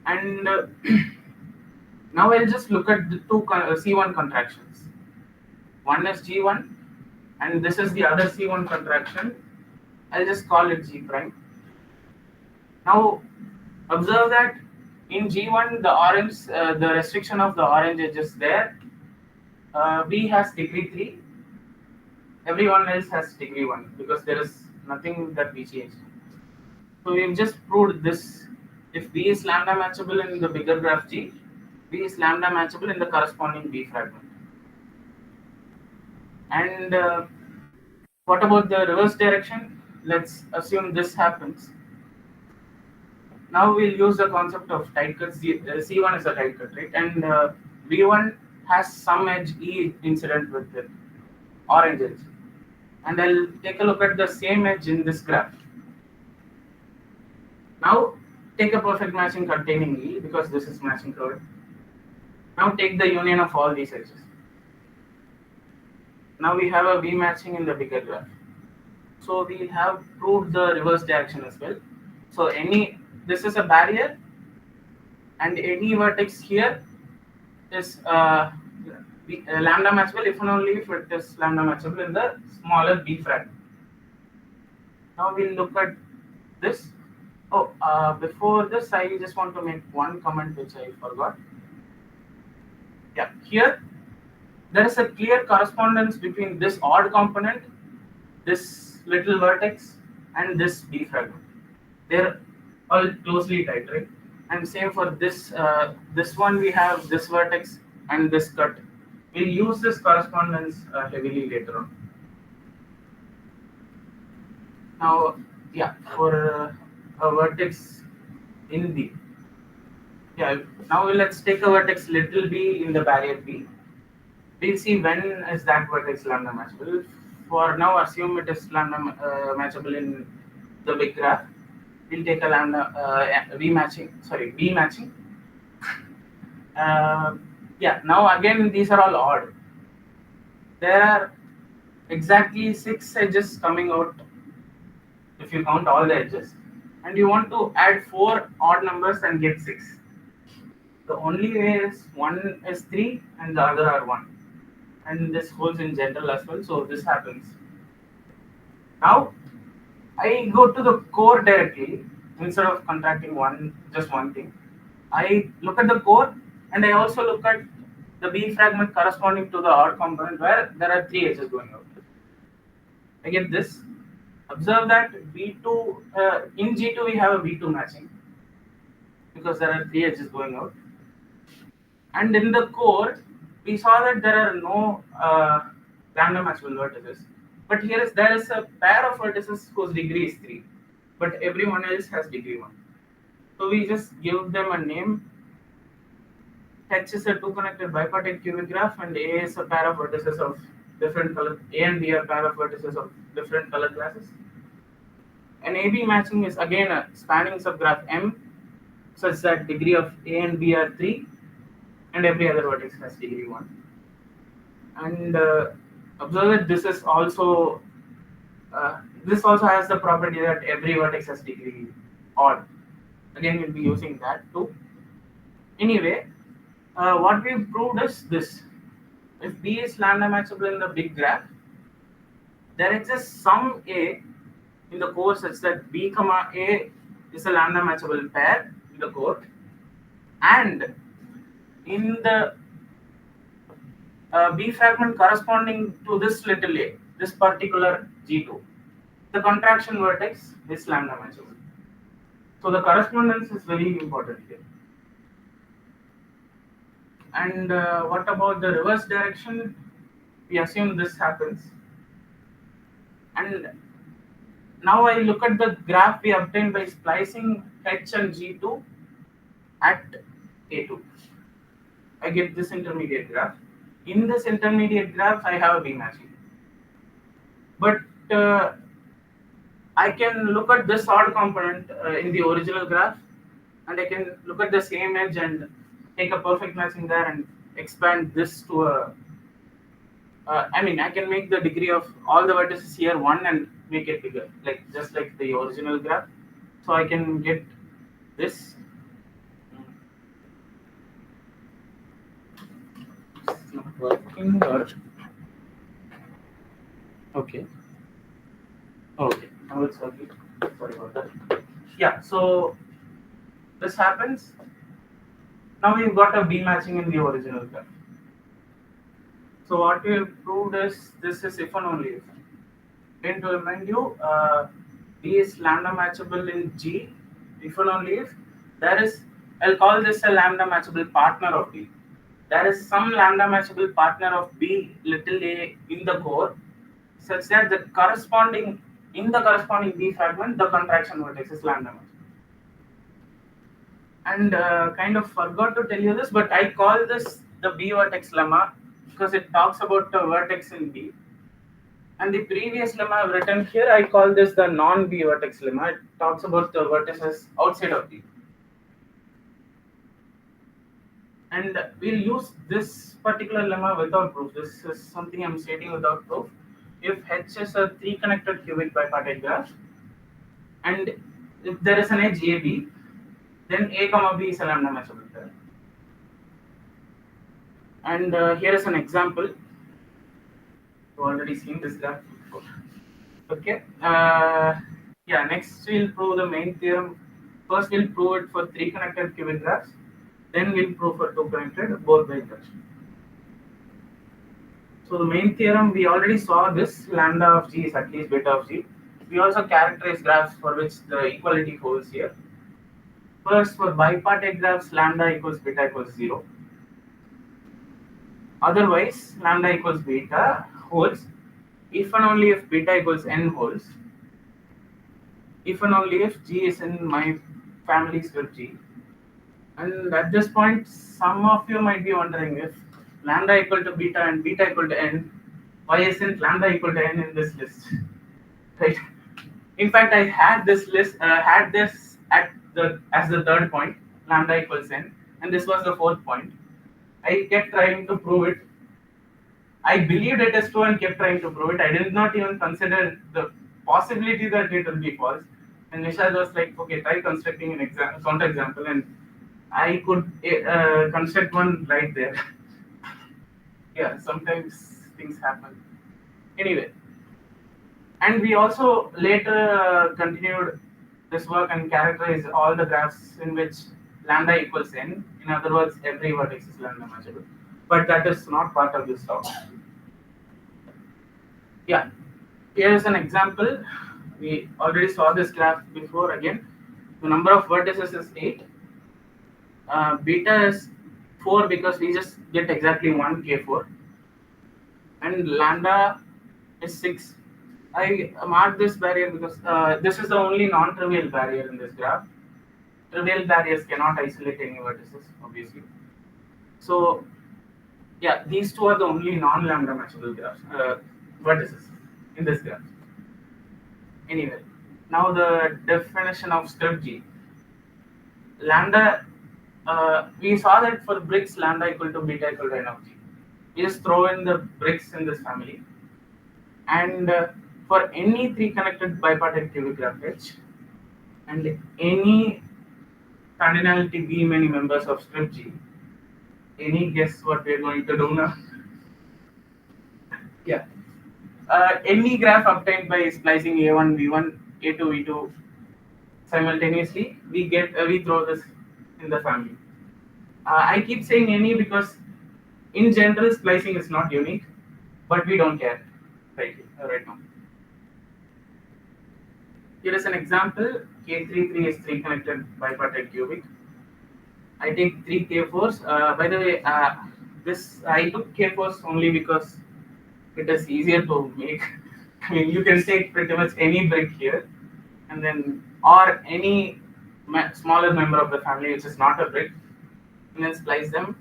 And now I'll just look at the two C1 contractions. One is G1, and this is the other C1 contraction. I'll just call it G prime. Now observe that in G1 the orange, the restriction of the orange edge is there. B has degree 3. Everyone else has degree 1 because there is nothing that we changed. So we've just proved this. If B is lambda matchable in the bigger graph G, B is lambda matchable in the corresponding B fragment. And what about the reverse direction? Let's assume this happens. Now we'll use the concept of tight cuts. C1 is a tight cut, right? And V1 has some edge E incident with it, orange edge. And I'll take a look at the same edge in this graph. Now take a perfect matching containing E because this is matching curve. Now take the union of all these edges. Now we have a V matching in the bigger graph. So we have proved the reverse direction as well. So this is a barrier, and any vertex here is lambda matchable if and only if it is lambda matchable in the smaller B fragment. Now we'll look at this. Oh, before this, I just want to make one comment which I forgot. Yeah, here there is a clear correspondence between this odd component, this little vertex, and this B fragment. They're all closely tied, right? And same for this. This one we have this vertex and this cut. We'll use this correspondence heavily later on. Now, yeah, for a vertex in B. Yeah, now let's take a vertex little b in the barrier B. We'll see when is that vertex lambda matchable. For now, assume it is lambda matchable in the big graph. We'll take a lambda B matching. Yeah, now again these are all odd. There are exactly 6 edges coming out if you count all the edges, and you want to add 4 odd numbers and get 6. The only way is one is 3 and the other are 1, and this holds in general as well. So this happens. Now I go to the core directly instead of contracting just one thing. I look at the core, and I also look at the B fragment corresponding to the odd component where there are 3 edges going out. I get this. Observe that V2 in G2 we have a V2 matching because there are 3 edges going out, and in the core we saw that there are no random matchable vertices. But there is a pair of vertices whose degree is 3, but everyone else has degree 1. So we just give them a name. H is a 2-connected bipartite cubic graph, and A is a pair of vertices of different color. A and B are pair of vertices of different color classes. An AB matching is again a spanning subgraph M, such that degree of A and B are 3, and every other vertex has degree 1. And observe that this is also has the property that every vertex has degree odd. Again, we'll be using that too. Anyway, what we proved is this: if B is lambda matchable in the big graph, there exists some A in the core such that B comma A is a lambda matchable pair in the core, and in the B fragment corresponding to this little a, this particular G2, the contraction vertex is lambda matchable. So the correspondence is very important here. And what about the reverse direction? We assume this happens. And now I look at the graph we obtained by splicing H and G2 at A2. I get this intermediate graph. In this intermediate graph, I have a B matching. But I can look at this odd component in the original graph, and I can look at the same edge and take a perfect matching there and expand this to a I mean, I can make the degree of all the vertices here 1 and make it bigger, like just like the original graph. So I can get this. It's not working or okay. Okay, now it's working. Sorry about that. Yeah, so this happens. Now we've got a B matching in the original graph. So what we have proved is this is if and only if. Again, to remind you, B is lambda matchable in G if and only if there is, I'll call this a lambda matchable partner of B. There is some lambda matchable partner of B little a in the core such that the corresponding B fragment the contraction vertex is lambda matchable. And kind of forgot to tell you this, but I call this the B vertex lemma because it talks about the vertex in B. And the previous lemma I've written here, I call this the non-B vertex lemma. It talks about the vertices outside of B. And we'll use this particular lemma without proof. This is something I'm stating without proof. If H is a 3-connected cubic bipartite graph, and if there is an edge AB, then A comma B is a lambda matchable pair. And here is an example. You've already seen this graph before. Okay. Yeah. Next, we'll prove the main theorem. First, we'll prove it for 3-connected cubic graphs. Then we'll prove for 2-connected, both by induction. So the main theorem, we already saw this lambda of G is at least beta of G. We also characterize graphs for which the equality holds here. First, for bipartite graphs, lambda equals beta equals 0. Otherwise, lambda equals beta holds if and only if beta equals n holds. If and only if G is in my family script G. And at this point, some of you might be wondering if lambda equal to beta and beta equal to n, why isn't lambda equal to n in this list? Right? In fact, I had this list, had this as the third point, lambda equals n, and this was the fourth point. I kept trying to prove it. I believed it is true and kept trying to prove it. I did not even consider the possibility that it will be false. And Nishad was like, okay, try constructing an counterexample, and I could construct one right there. Yeah, sometimes things happen. Anyway, and we also later continued this work and characterized all the graphs in which lambda equals n. In other words, every vertex is lambda matchable. But that is not part of this talk. Yeah, here is an example. We already saw this graph before again. The number of vertices is 8. Beta is 4 because we just get exactly one K4. And lambda is 6. I marked this barrier because this is the only non-trivial barrier in this graph. Trivial barriers cannot isolate any vertices, obviously. So, yeah, these two are the only non-lambda matchable graphs, vertices in this graph. Anyway, now the definition of script G. Lambda, we saw that for bricks, lambda equal to beta equal to n of G. We just throw in the bricks in this family. And for any 3-connected bipartite cubic graph H, and any cardinality B many members of script G, any guess what we're going to do now? Yeah. Any graph obtained by splicing A1, B1, A2, V2 simultaneously, we throw this in the family. I keep saying any because in general splicing is not unique, but we don't care right now. Here is an example. K33 is 3-connected bipartite cubic. I take 3 K4s. By the way, this I took K4s only because it is easier to make. I mean, you can take pretty much any brick here, and then or any smaller member of the family which is not a brick, and then splice them.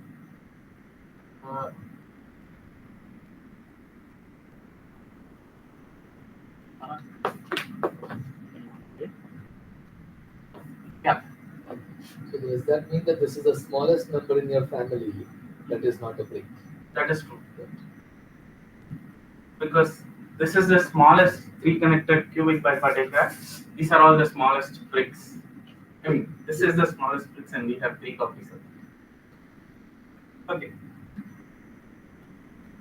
Yeah. So does that mean that this is the smallest member in your family that is not a brick? That is true. because this is the smallest three connected cubic bipartite graph. These are all the smallest bricks. I mean, this is the smallest bricks, and we have three copies of it. Okay.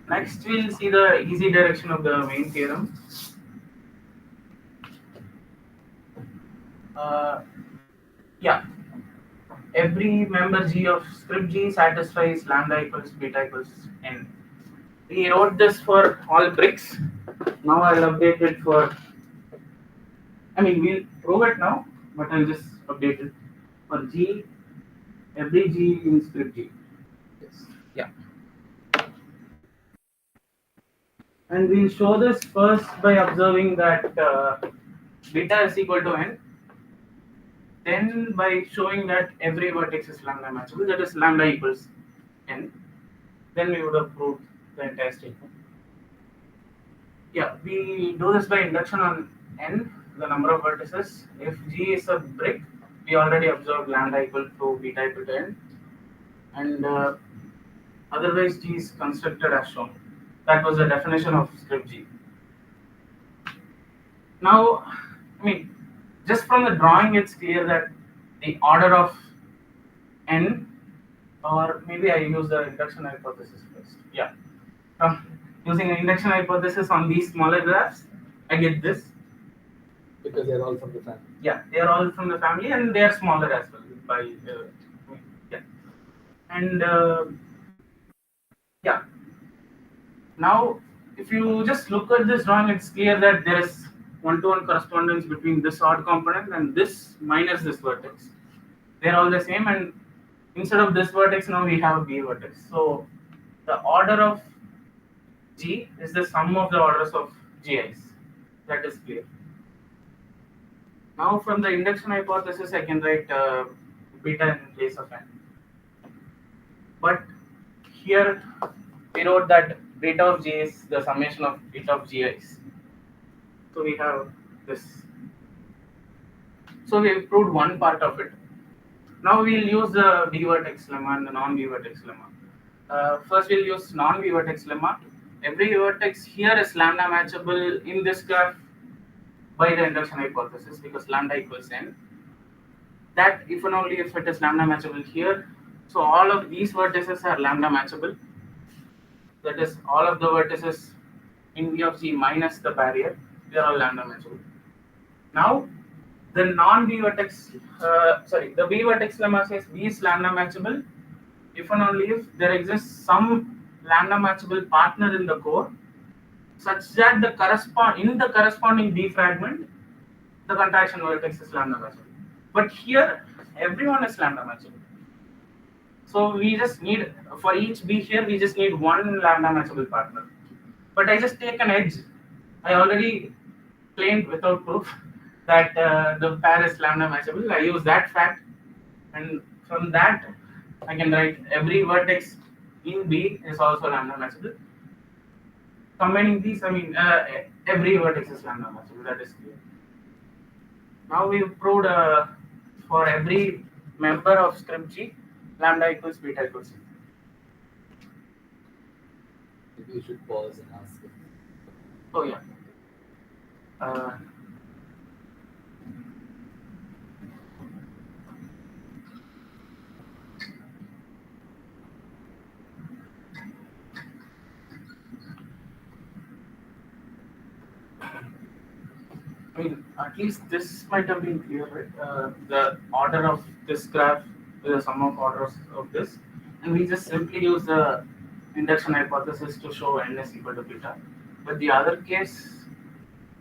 Next, we'll see the easy direction of the main theorem. Yeah, every member G of script G satisfies lambda equals beta equals n. We wrote this for all bricks. Now I'll update it for. I mean, we'll prove it now, but I'll just update it for G. Every G in script G. Yes. Yeah. And we'll show this first by observing that beta is equal to n. Then by showing that every vertex is lambda matchable, that is lambda equals n. Then we would have proved the entire statement. Yeah, we do this by induction on n, the number of vertices. If G is a brick, we already observed lambda equal to beta equal to n. And otherwise, G is constructed as shown. That was the definition of script G. Now, I mean, just from the drawing, it's clear that the order of n, or maybe I use the induction hypothesis first. Yeah. Using an induction hypothesis on these smaller graphs, I get this. Because they're all from the family. Yeah, they are all from the family, and they are smaller as well. By yeah, and yeah. Now, if you just look at this drawing, it's clear that there is one-to-one correspondence between this odd component and this minus this vertex. They're all the same, and instead of this vertex, now we have B vertex. So the order of G is the sum of the orders of Gi's. That is clear. Now from the induction hypothesis, I can write beta in place of n. But here we wrote that beta of G is the summation of beta of Gi's. So we have this. So we have proved one part of it. Now we'll use the B vertex lemma and the non-B vertex lemma. First we'll use non-B vertex lemma. Every vertex here is lambda matchable in this graph by the induction hypothesis because lambda equals n. That if and only if it is lambda matchable here. So all of these vertices are lambda matchable. That is, all of the vertices in B of G minus the barrier, they are all lambda matchable. Now, the non-B vertex, the B vertex lemma says B is lambda matchable if and only if there exists some lambda matchable partner in the core such that in the corresponding B fragment, the contraction vertex is lambda matchable. But here, everyone is lambda matchable. So we just need, for each B here, we just need one lambda matchable partner. But I just take an edge. I already claimed without proof that the pair is lambda matchable. I use that fact, and from that, I can write every vertex in B is also lambda matchable. Combining these, I mean, every vertex is lambda matchable. That is clear. Now we've proved for every member of script G, lambda equals beta equals C. Maybe you should pause and ask it. Oh yeah. I mean, at least this might have been clear, right? The order of this graph is the sum of orders of this, and we just simply use the induction hypothesis to show n is equal to beta. But the other case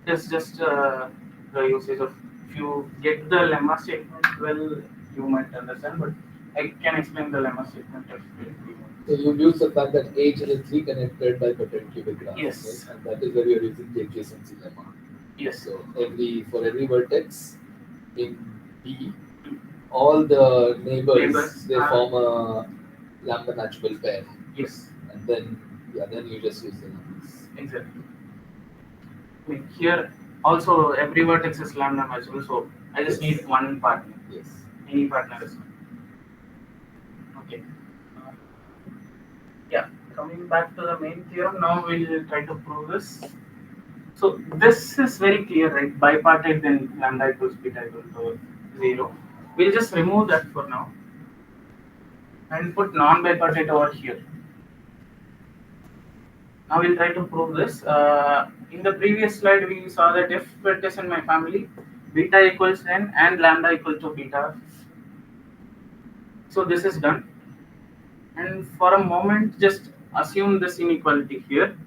is just the usage of, if you get the lemma statement, well, you might understand, but I can explain the lemma statement if you want. So you use the fact that H is 3 connected by potent cubic graphs. Yes. Right? And that is where you're using the adjacency lemma. Yes. So for every vertex in B, all the neighbors they form a lambda matchable pair. Yes. And then you just use the numbers. Exactly. I mean, here also every vertex is lambda matchable, so I just need one partner. Yes. Any partner is fine. Okay. Yeah. coming back to the main theorem, now we'll try to prove this. So this is very clear, right? Bipartite, then lambda equals beta equal to 0. We'll just remove that for now and put non-bipartite over here. Now we'll try to prove this. In the previous slide, we saw that if it is in my family, beta equals n and lambda equal to beta. So this is done. And for a moment, just assume this inequality here.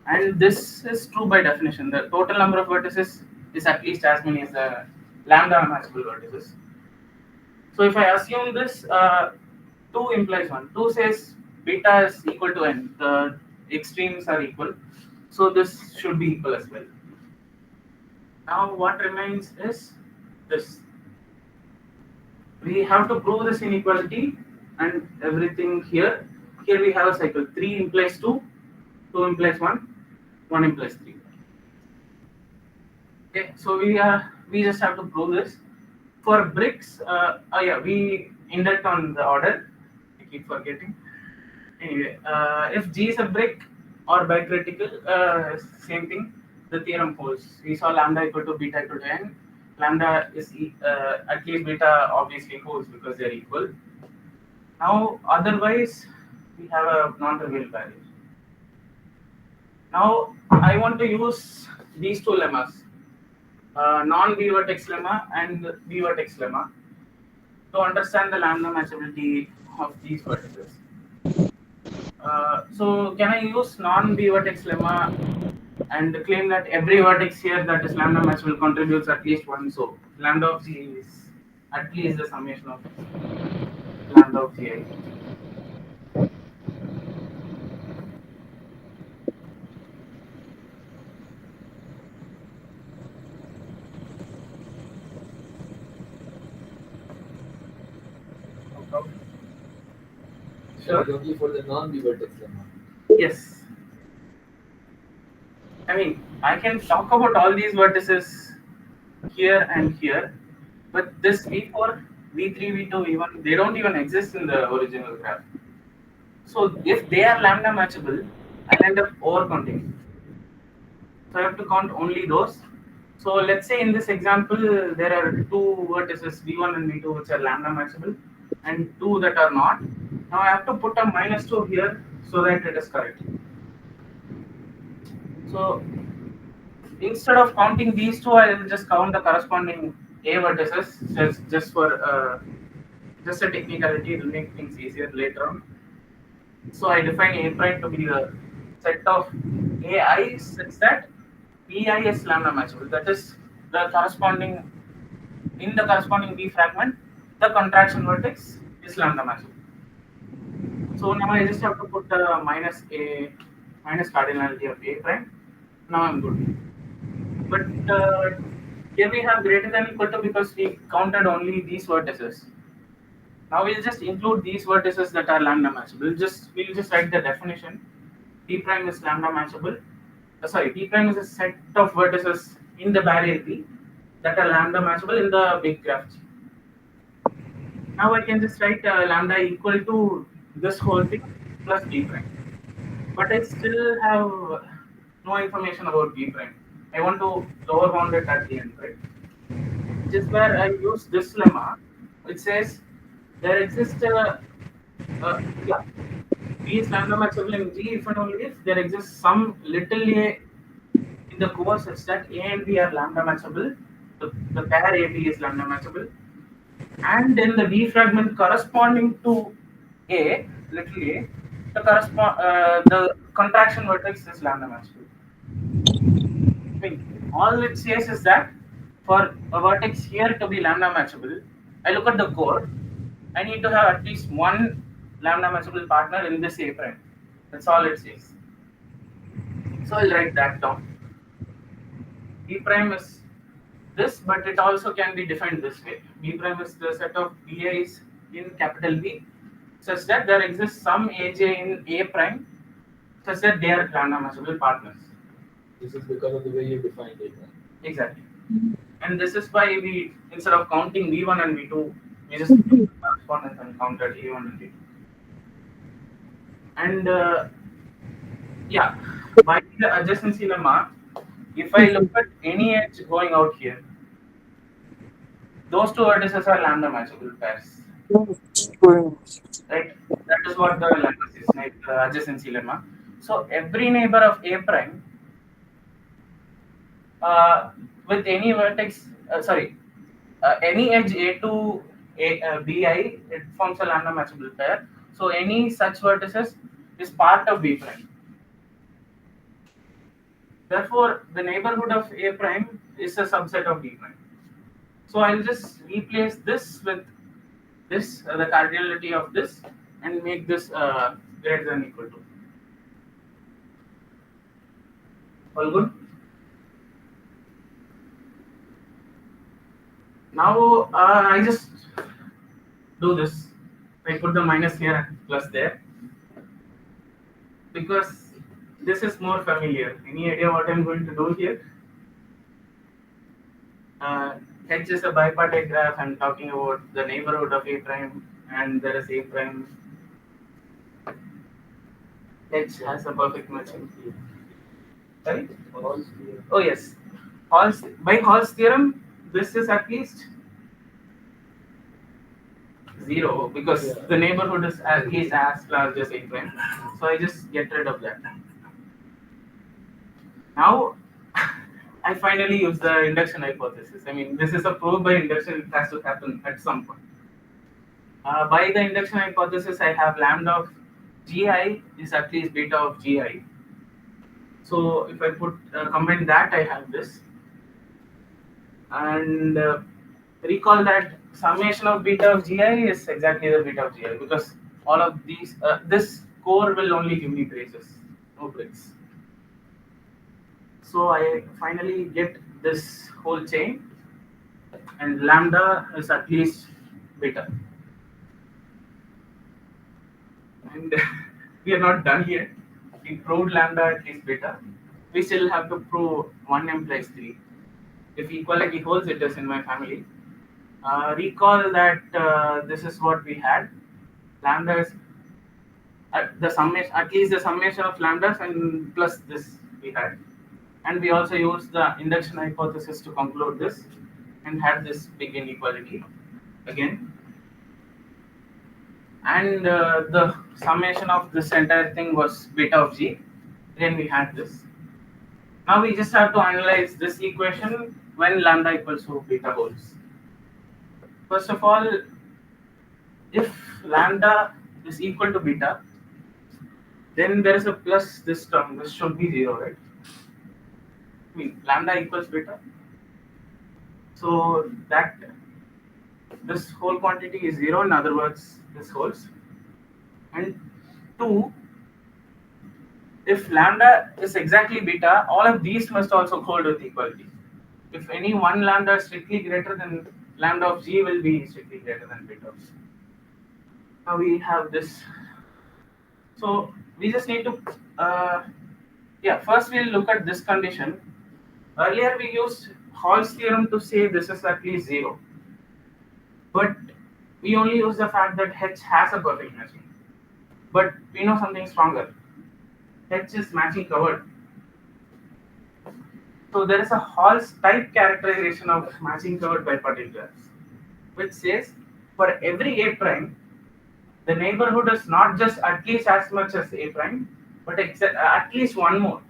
And this is true by definition. The total number of vertices is at least as many as the lambda matchable vertices. So if I assume this, 2 implies 1. 2 says beta is equal to n. The extremes are equal. So this should be equal as well. Now what remains is this. We have to prove this inequality and everything here. Here we have a cycle. 3 implies 2, 2 implies 1, 1 implies 3. Okay, so we just have to prove this. For bricks, we index on the order. I keep forgetting. Anyway, if G is a brick or bicritical, same thing. The theorem holds. We saw lambda equal to beta equal to n. Lambda is at least beta obviously holds because they are equal. Now, otherwise, we have a non-trivial barrier. Now, I want to use these two lemmas, non-b-vertex lemma and b-vertex lemma, to understand the lambda matchability of these vertices. So, can I use non-b-vertex lemma and claim that every vertex here that is lambda matchable contributes at least 1? So, lambda of g is at least the summation of lambda of gi. Sure. Only for the non-b-vertex lemma. Yes. I mean, I can talk about all these vertices here and here, but this V4, V3, V2, V1, they don't even exist in the original graph. So if they are lambda matchable, I'll end up overcounting. So I have to count only those. So let's say in this example, there are 2 vertices V1 and V2 which are lambda matchable and 2 that are not. Now I have to put a -2 here so that it is correct. So instead of counting these 2, I will just count the corresponding A vertices just for just a technicality. It will make things easier later on. So I define A prime to be the set of AI such that BI is lambda matchable. That is the corresponding B fragment, the contraction vertex is lambda matchable. So now I just have to put minus cardinality of A prime. Now I'm good. But here we have greater than equal to because we counted only these vertices. Now we'll just include these vertices that are lambda matchable. We'll just write the definition. P prime is lambda matchable. P prime is a set of vertices in the barrier P that are lambda matchable in the big graph G. Now I can just write lambda equal to this whole thing plus B prime. But I still have no information about B prime. I want to lower bound it at the end, right? Just where I use this lemma, which says there exists B is lambda matchable in G if and only if there exists some little a in the core such that A and B are lambda matchable. The pair AB is lambda matchable, and then the B fragment corresponding to A, little a, the contraction vertex is lambda matchable. I mean, all it says is that for a vertex here to be lambda matchable, I look at the core. I need to have at least one lambda matchable partner in this A prime. That's all it says. So I'll write that down. B prime is this, but it also can be defined this way. B prime is the set of BI's in capital B such that there exists some AJ in A prime such that they are lambda matchable partners. This is because of the way you defined it. Right? Exactly. And this is why we, instead of counting V1 and V2, we just took correspondence and counted A1 and V2. And yeah, by the adjacency lemma, if I look at any edge going out here, those two vertices are lambda matchable pairs, right? That is what the lemma says, like the adjacency lemma. So every neighbor of A prime with any vertex, any edge A to Bi, it forms a lambda matchable pair. So any such vertices is part of B prime. Therefore, the neighborhood of A prime is a subset of B prime. So I'll just replace this with this, the cardinality of this, and make this greater than equal to. All good? Now I just do this. I put the minus here and plus there because this is more familiar. Any idea what I'm going to do here? H is a bipartite graph. I'm talking about the neighborhood of A prime, and there is A prime. H has a perfect matching. Sorry? Oh yes. By Hall's theorem, this is at least 0 because the neighborhood is at least as large as A prime. So I just get rid of that. Now I finally use the induction hypothesis. I mean, this is a proof by induction, it has to happen at some point. By the induction hypothesis, I have lambda of gi is at least beta of gi. So if I put combine that, I have this. And recall that summation of beta of gi is exactly the beta of gi because all of these, this core will only give me braces, no breaks. So I finally get this whole chain, and lambda is at least beta. And we are not done yet. We proved lambda at least beta. We still have to prove 1 implies 3. If equality holds, it is in my family. Recall that this is what we had. Lambda is the summation, at least the summation of lambdas, and plus this we had. And we also used the induction hypothesis to conclude this and had this big inequality again. And the summation of this entire thing was beta of g. Then we had this. Now we just have to analyze this equation when lambda equals to beta wholes. First of all, if lambda is equal to beta, then there is a plus this term. This should be 0, right? I mean, lambda equals beta. So that this whole quantity is 0. In other words, this holds. And 2, if lambda is exactly beta, all of these must also hold with equality. If any one lambda is strictly greater than lambda of g will be strictly greater than beta of g. Now we have this. So we just need to, first we'll look at this condition. Earlier we used Hall's theorem to say this is at least 0. But we only use the fact that H has a perfect matching. But we know something stronger. H is matching covered. So there is a Hall's type characterization of matching covered bipartite graphs, which says for every A prime, the neighborhood is not just at least as much as A prime, but at least one more.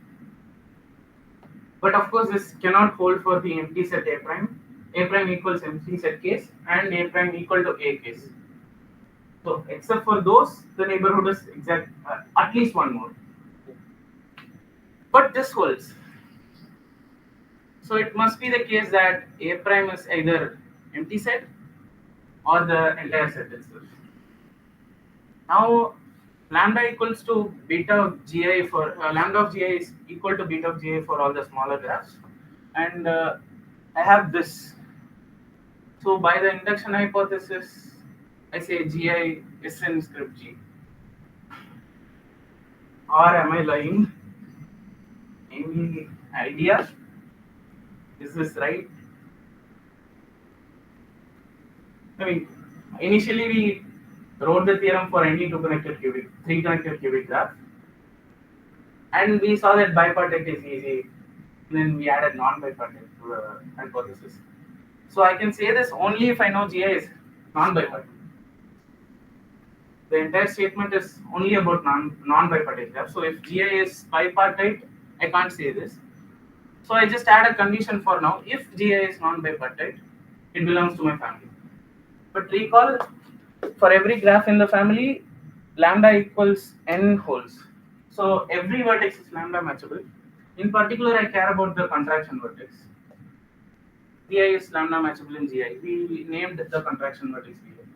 But of course, this cannot hold for the empty set A prime. A prime equals empty set case and A prime equal to A case. So except for those, the neighborhood is at least one more. But this holds. So it must be the case that A prime is either empty set or the entire set itself. Now lambda equals to beta of gi for lambda of gi is equal to beta of gi for all the smaller graphs, and I have this. So by the induction hypothesis, I say gi is in script g. Or am I lying? Any idea? Is this right? I mean, initially we wrote the theorem for any three connected cubic graph, and we saw that bipartite is easy. And then we added non-bipartite to the hypothesis. So I can say this only if I know GI is non-bipartite. The entire statement is only about non-bipartite graph. So if GI is bipartite, I can't say this. So I just add a condition for now. If GI is non-bipartite, it belongs to my family. But recall, for every graph in the family, lambda equals n holes. So every vertex is lambda matchable. In particular, I care about the contraction vertex. GI is lambda matchable in GI. We named the contraction vertex GI,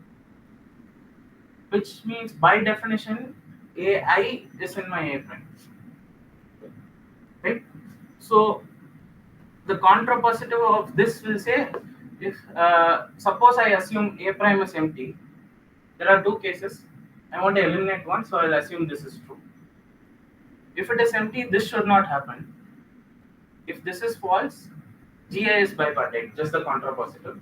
which means by definition, AI is in my A prime. Right? So the contrapositive of this will say, if suppose I assume A prime is empty, there are two cases. I want to eliminate one, so I'll assume this is true. If it is empty, this should not happen. If this is false, GI is bipartite, just the contrapositive.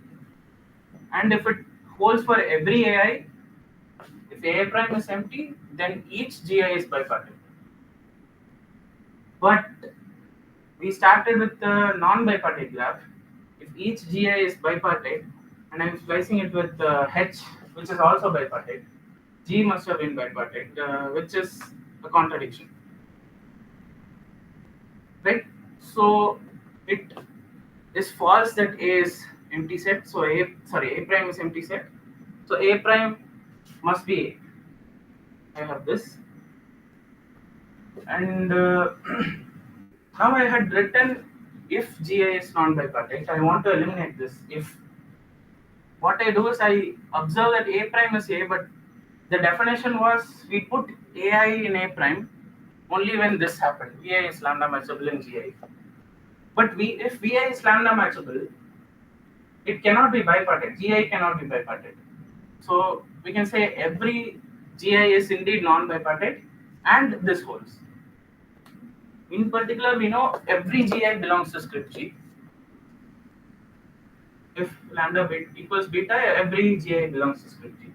And if it holds for every AI, if A prime is empty, then each GI is bipartite. But we started with the non-bipartite graph. If each GI is bipartite, and I'm slicing it with H, which is also bipartite, G must have been bipartite, which is a contradiction. Right? So it is false that A is empty set. So A prime is empty set. So A prime must be A. I have this. And now I had written if GI is non-bipartite, I want to eliminate this. If what I do is I observe that A prime is A, but the definition was we put AI in A prime only when this happened. VI is lambda matchable in GI. But if VI is lambda matchable, it cannot be bipartite. GI cannot be bipartite. So we can say every GI is indeed non-bipartite, and this holds. In particular, we know every GI belongs to script G. If lambda equals beta, every GI belongs to script G.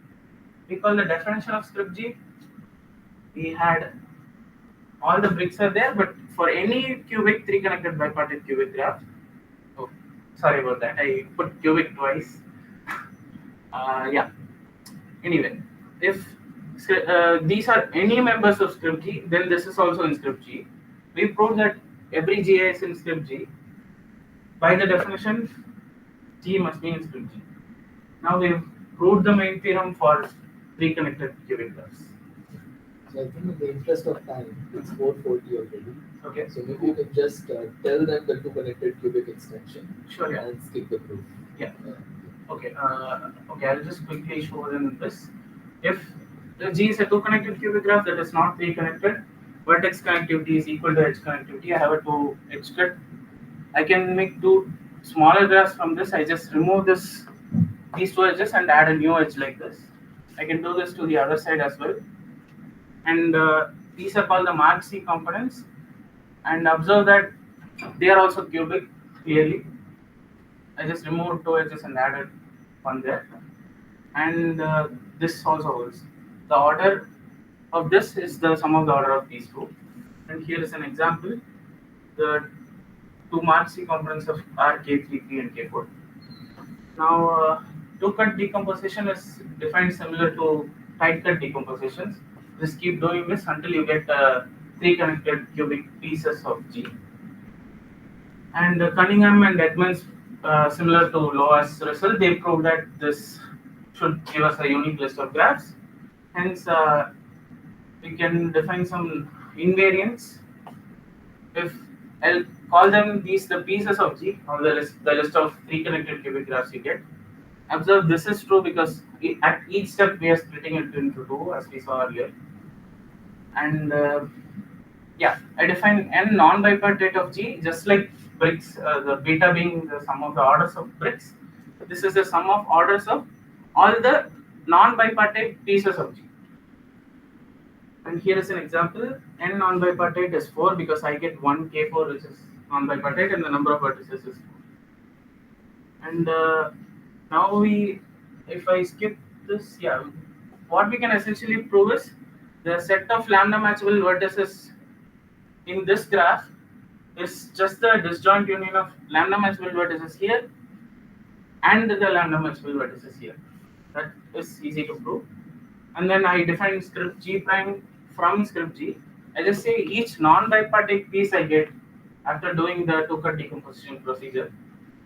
We call the definition of script G. We had all the bricks are there, but for any cubic three-connected bipartite cubic graph, oh, sorry about that, I put cubic twice. Yeah. Anyway, if these are any members of script G, then this is also in script G. We proved that every GI is in script G. By the definition, G must be in script G. Now we've proved the main theorem for three-connected cubic graphs. So I think in the interest of time, it's 4:40 already. Okay. So maybe you can just tell them the two connected cubic extension. Sure. Yeah. And skip the proof. Yeah. Okay. Okay. I'll just quickly show them this. If the G is a two-connected cubic graph that is not three-connected, vertex connectivity is equal to edge connectivity. I have a two edge strip. I can make two smaller graphs from this. I just remove these two edges and add a new edge like this. I can do this to the other side as well. And these are called the Mark C components. And observe that they are also cubic, clearly. I just removed two edges and added one there. And this also holds. The order of this is the sum of the order of these two. And here is an example. The two Mark C components of are K3, and K4. Now, two-cut decomposition is defined similar to tight-cut decompositions. Just keep doing this until you get three connected cubic pieces of G. And Cunningham and Edmonds, similar to Loa's result, they proved that this should give us a unique list of graphs. Hence, we can define some invariants. If I'll call them the pieces of G, or the list of three connected cubic graphs you get. Observe this is true because at each step we are splitting it into two, as we saw earlier. And yeah, I define n non-bipartite of G just like bricks, the beta being the sum of the orders of bricks. This is the sum of orders of all the non-bipartite pieces of G. And here is an example. N non-bipartite is 4 because I get one K4 which is non-bipartite and the number of vertices is 4. And now if I skip this, yeah, what we can essentially prove is the set of lambda matchable vertices in this graph is just the disjoint union of lambda matchable vertices here and the lambda matchable vertices here. That is easy to prove. And then I define script G prime from script G. I just say each non-bipartite piece I get after doing the Tutte decomposition procedure,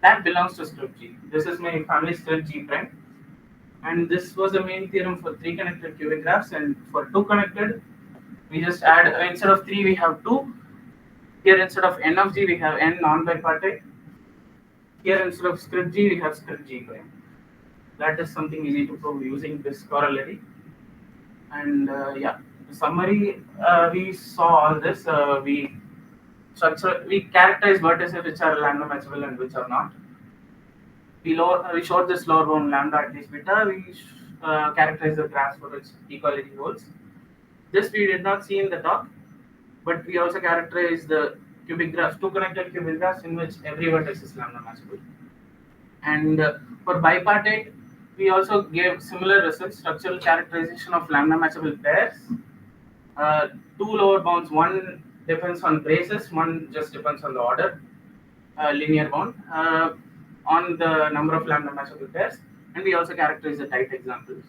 that belongs to script G. This is my family script G prime. And this was the main theorem for 3 connected cubic graphs, and for 2 connected, we just add, instead of 3 we have 2. Here instead of n of G we have n non-bipartite. Here instead of script G we have script G prime. That is something easy to prove using this corollary. And yeah, summary, we saw all this. We characterize vertices which are lambda matchable and which are not. We showed this lower bound lambda at least beta. We characterize the graphs for which equality holds. This we did not see in the talk, but we also characterize the cubic graphs, 2 connected cubic graphs in which every vertex is lambda matchable. And for bipartite, we also gave similar results, structural characterization of lambda matchable pairs. 2 lower bounds, one depends on braces, one just depends on the order, linear bound, on the number of lambda matchable pairs. And we also characterize the tight examples.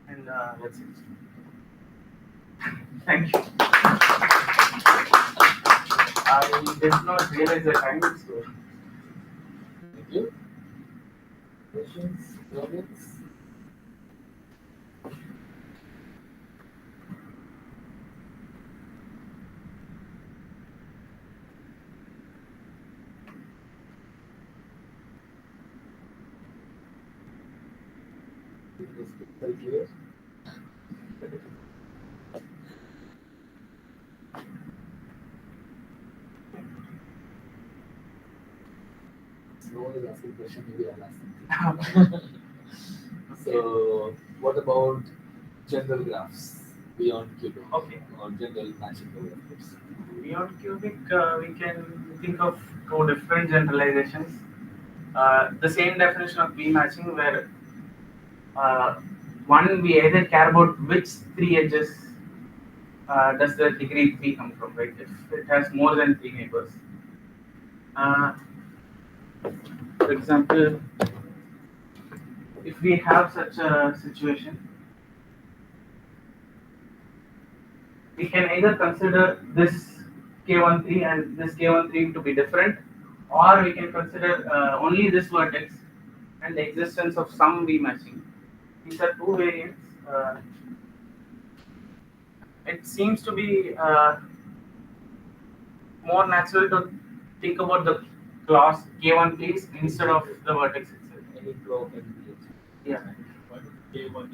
And that's it. Thank you. I did not realize the time, so. Thank you. Questions? Comments? Clear? No one is asking question, maybe I'll ask something. So, what about general graphs beyond cubic? Okay. Or general matching graphs? Beyond cubic, we can think of 2 different generalizations. The same definition of V matching, where one, we either care about which 3 edges does the degree 3 come from, right? If it has more than 3 neighbors. For example, if we have such a situation, we can either consider this K13 and this K13 to be different, or we can consider only this vertex and the existence of some V matching. These are 2 variants. It seems to be more natural to think about the clause K1 piece instead of the vertex itself. Any claw can be it. Yeah. K1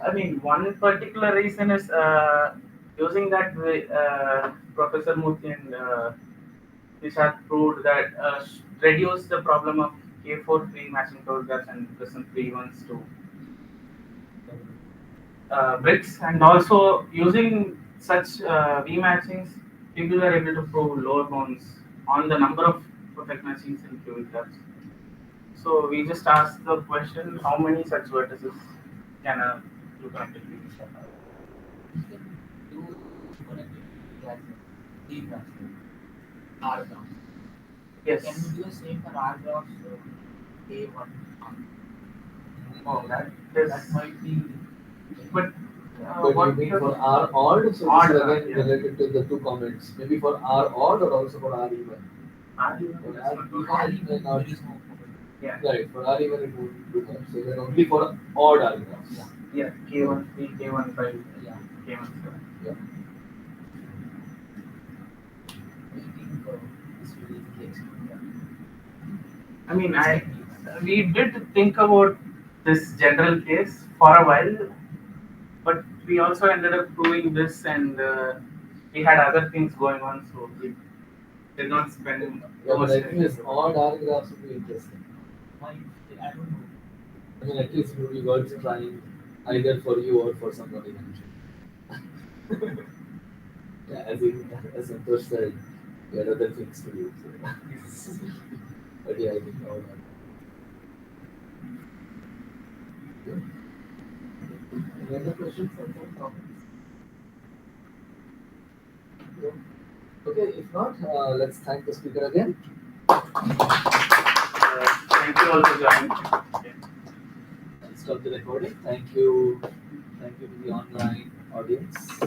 I mean, one particular reason is using that Professor Murthy and Nishad proved that reduce the problem of K4 free matching photographs and present free ones to bricks, and also using such V matchings, people are able to prove lower bounds on the number of perfect matchings in cubic graphs. So we just asked the question: how many such vertices can a 2 connected cubic graph have? You connected classes, D graphs, R graphs. Yes. Can you do the same for R graphs? A1. Oh, that might be. But But what you mean for R odd? So Odd, this is again yeah. related to the 2 comments. Maybe for R odd or also for R even. R For that's R not even, good. then not. There is no problem. Yeah. Right, for R even it won't do much. So then only for odd R graphs. Yeah. Yeah. K1 3, K1 5, Yeah. K1 7. Yeah. I think this will be the case. I mean, we did think about this general case for a while, but we also ended up proving this, and we had other things going on, so we did not spend Yeah, much but I time think this thinking about odd R graphs would be interesting. I don't know. I mean, at least it would be worth trying either for you or for somebody eventually. Yeah, as Santosh said, we had other things to do. So. But yeah, I think odd R. you. Any other questions or comments? No? Okay, if not, let's thank the speaker again. Thank you all for joining. Okay. Let's stop the recording. Thank you. Thank you to the online audience.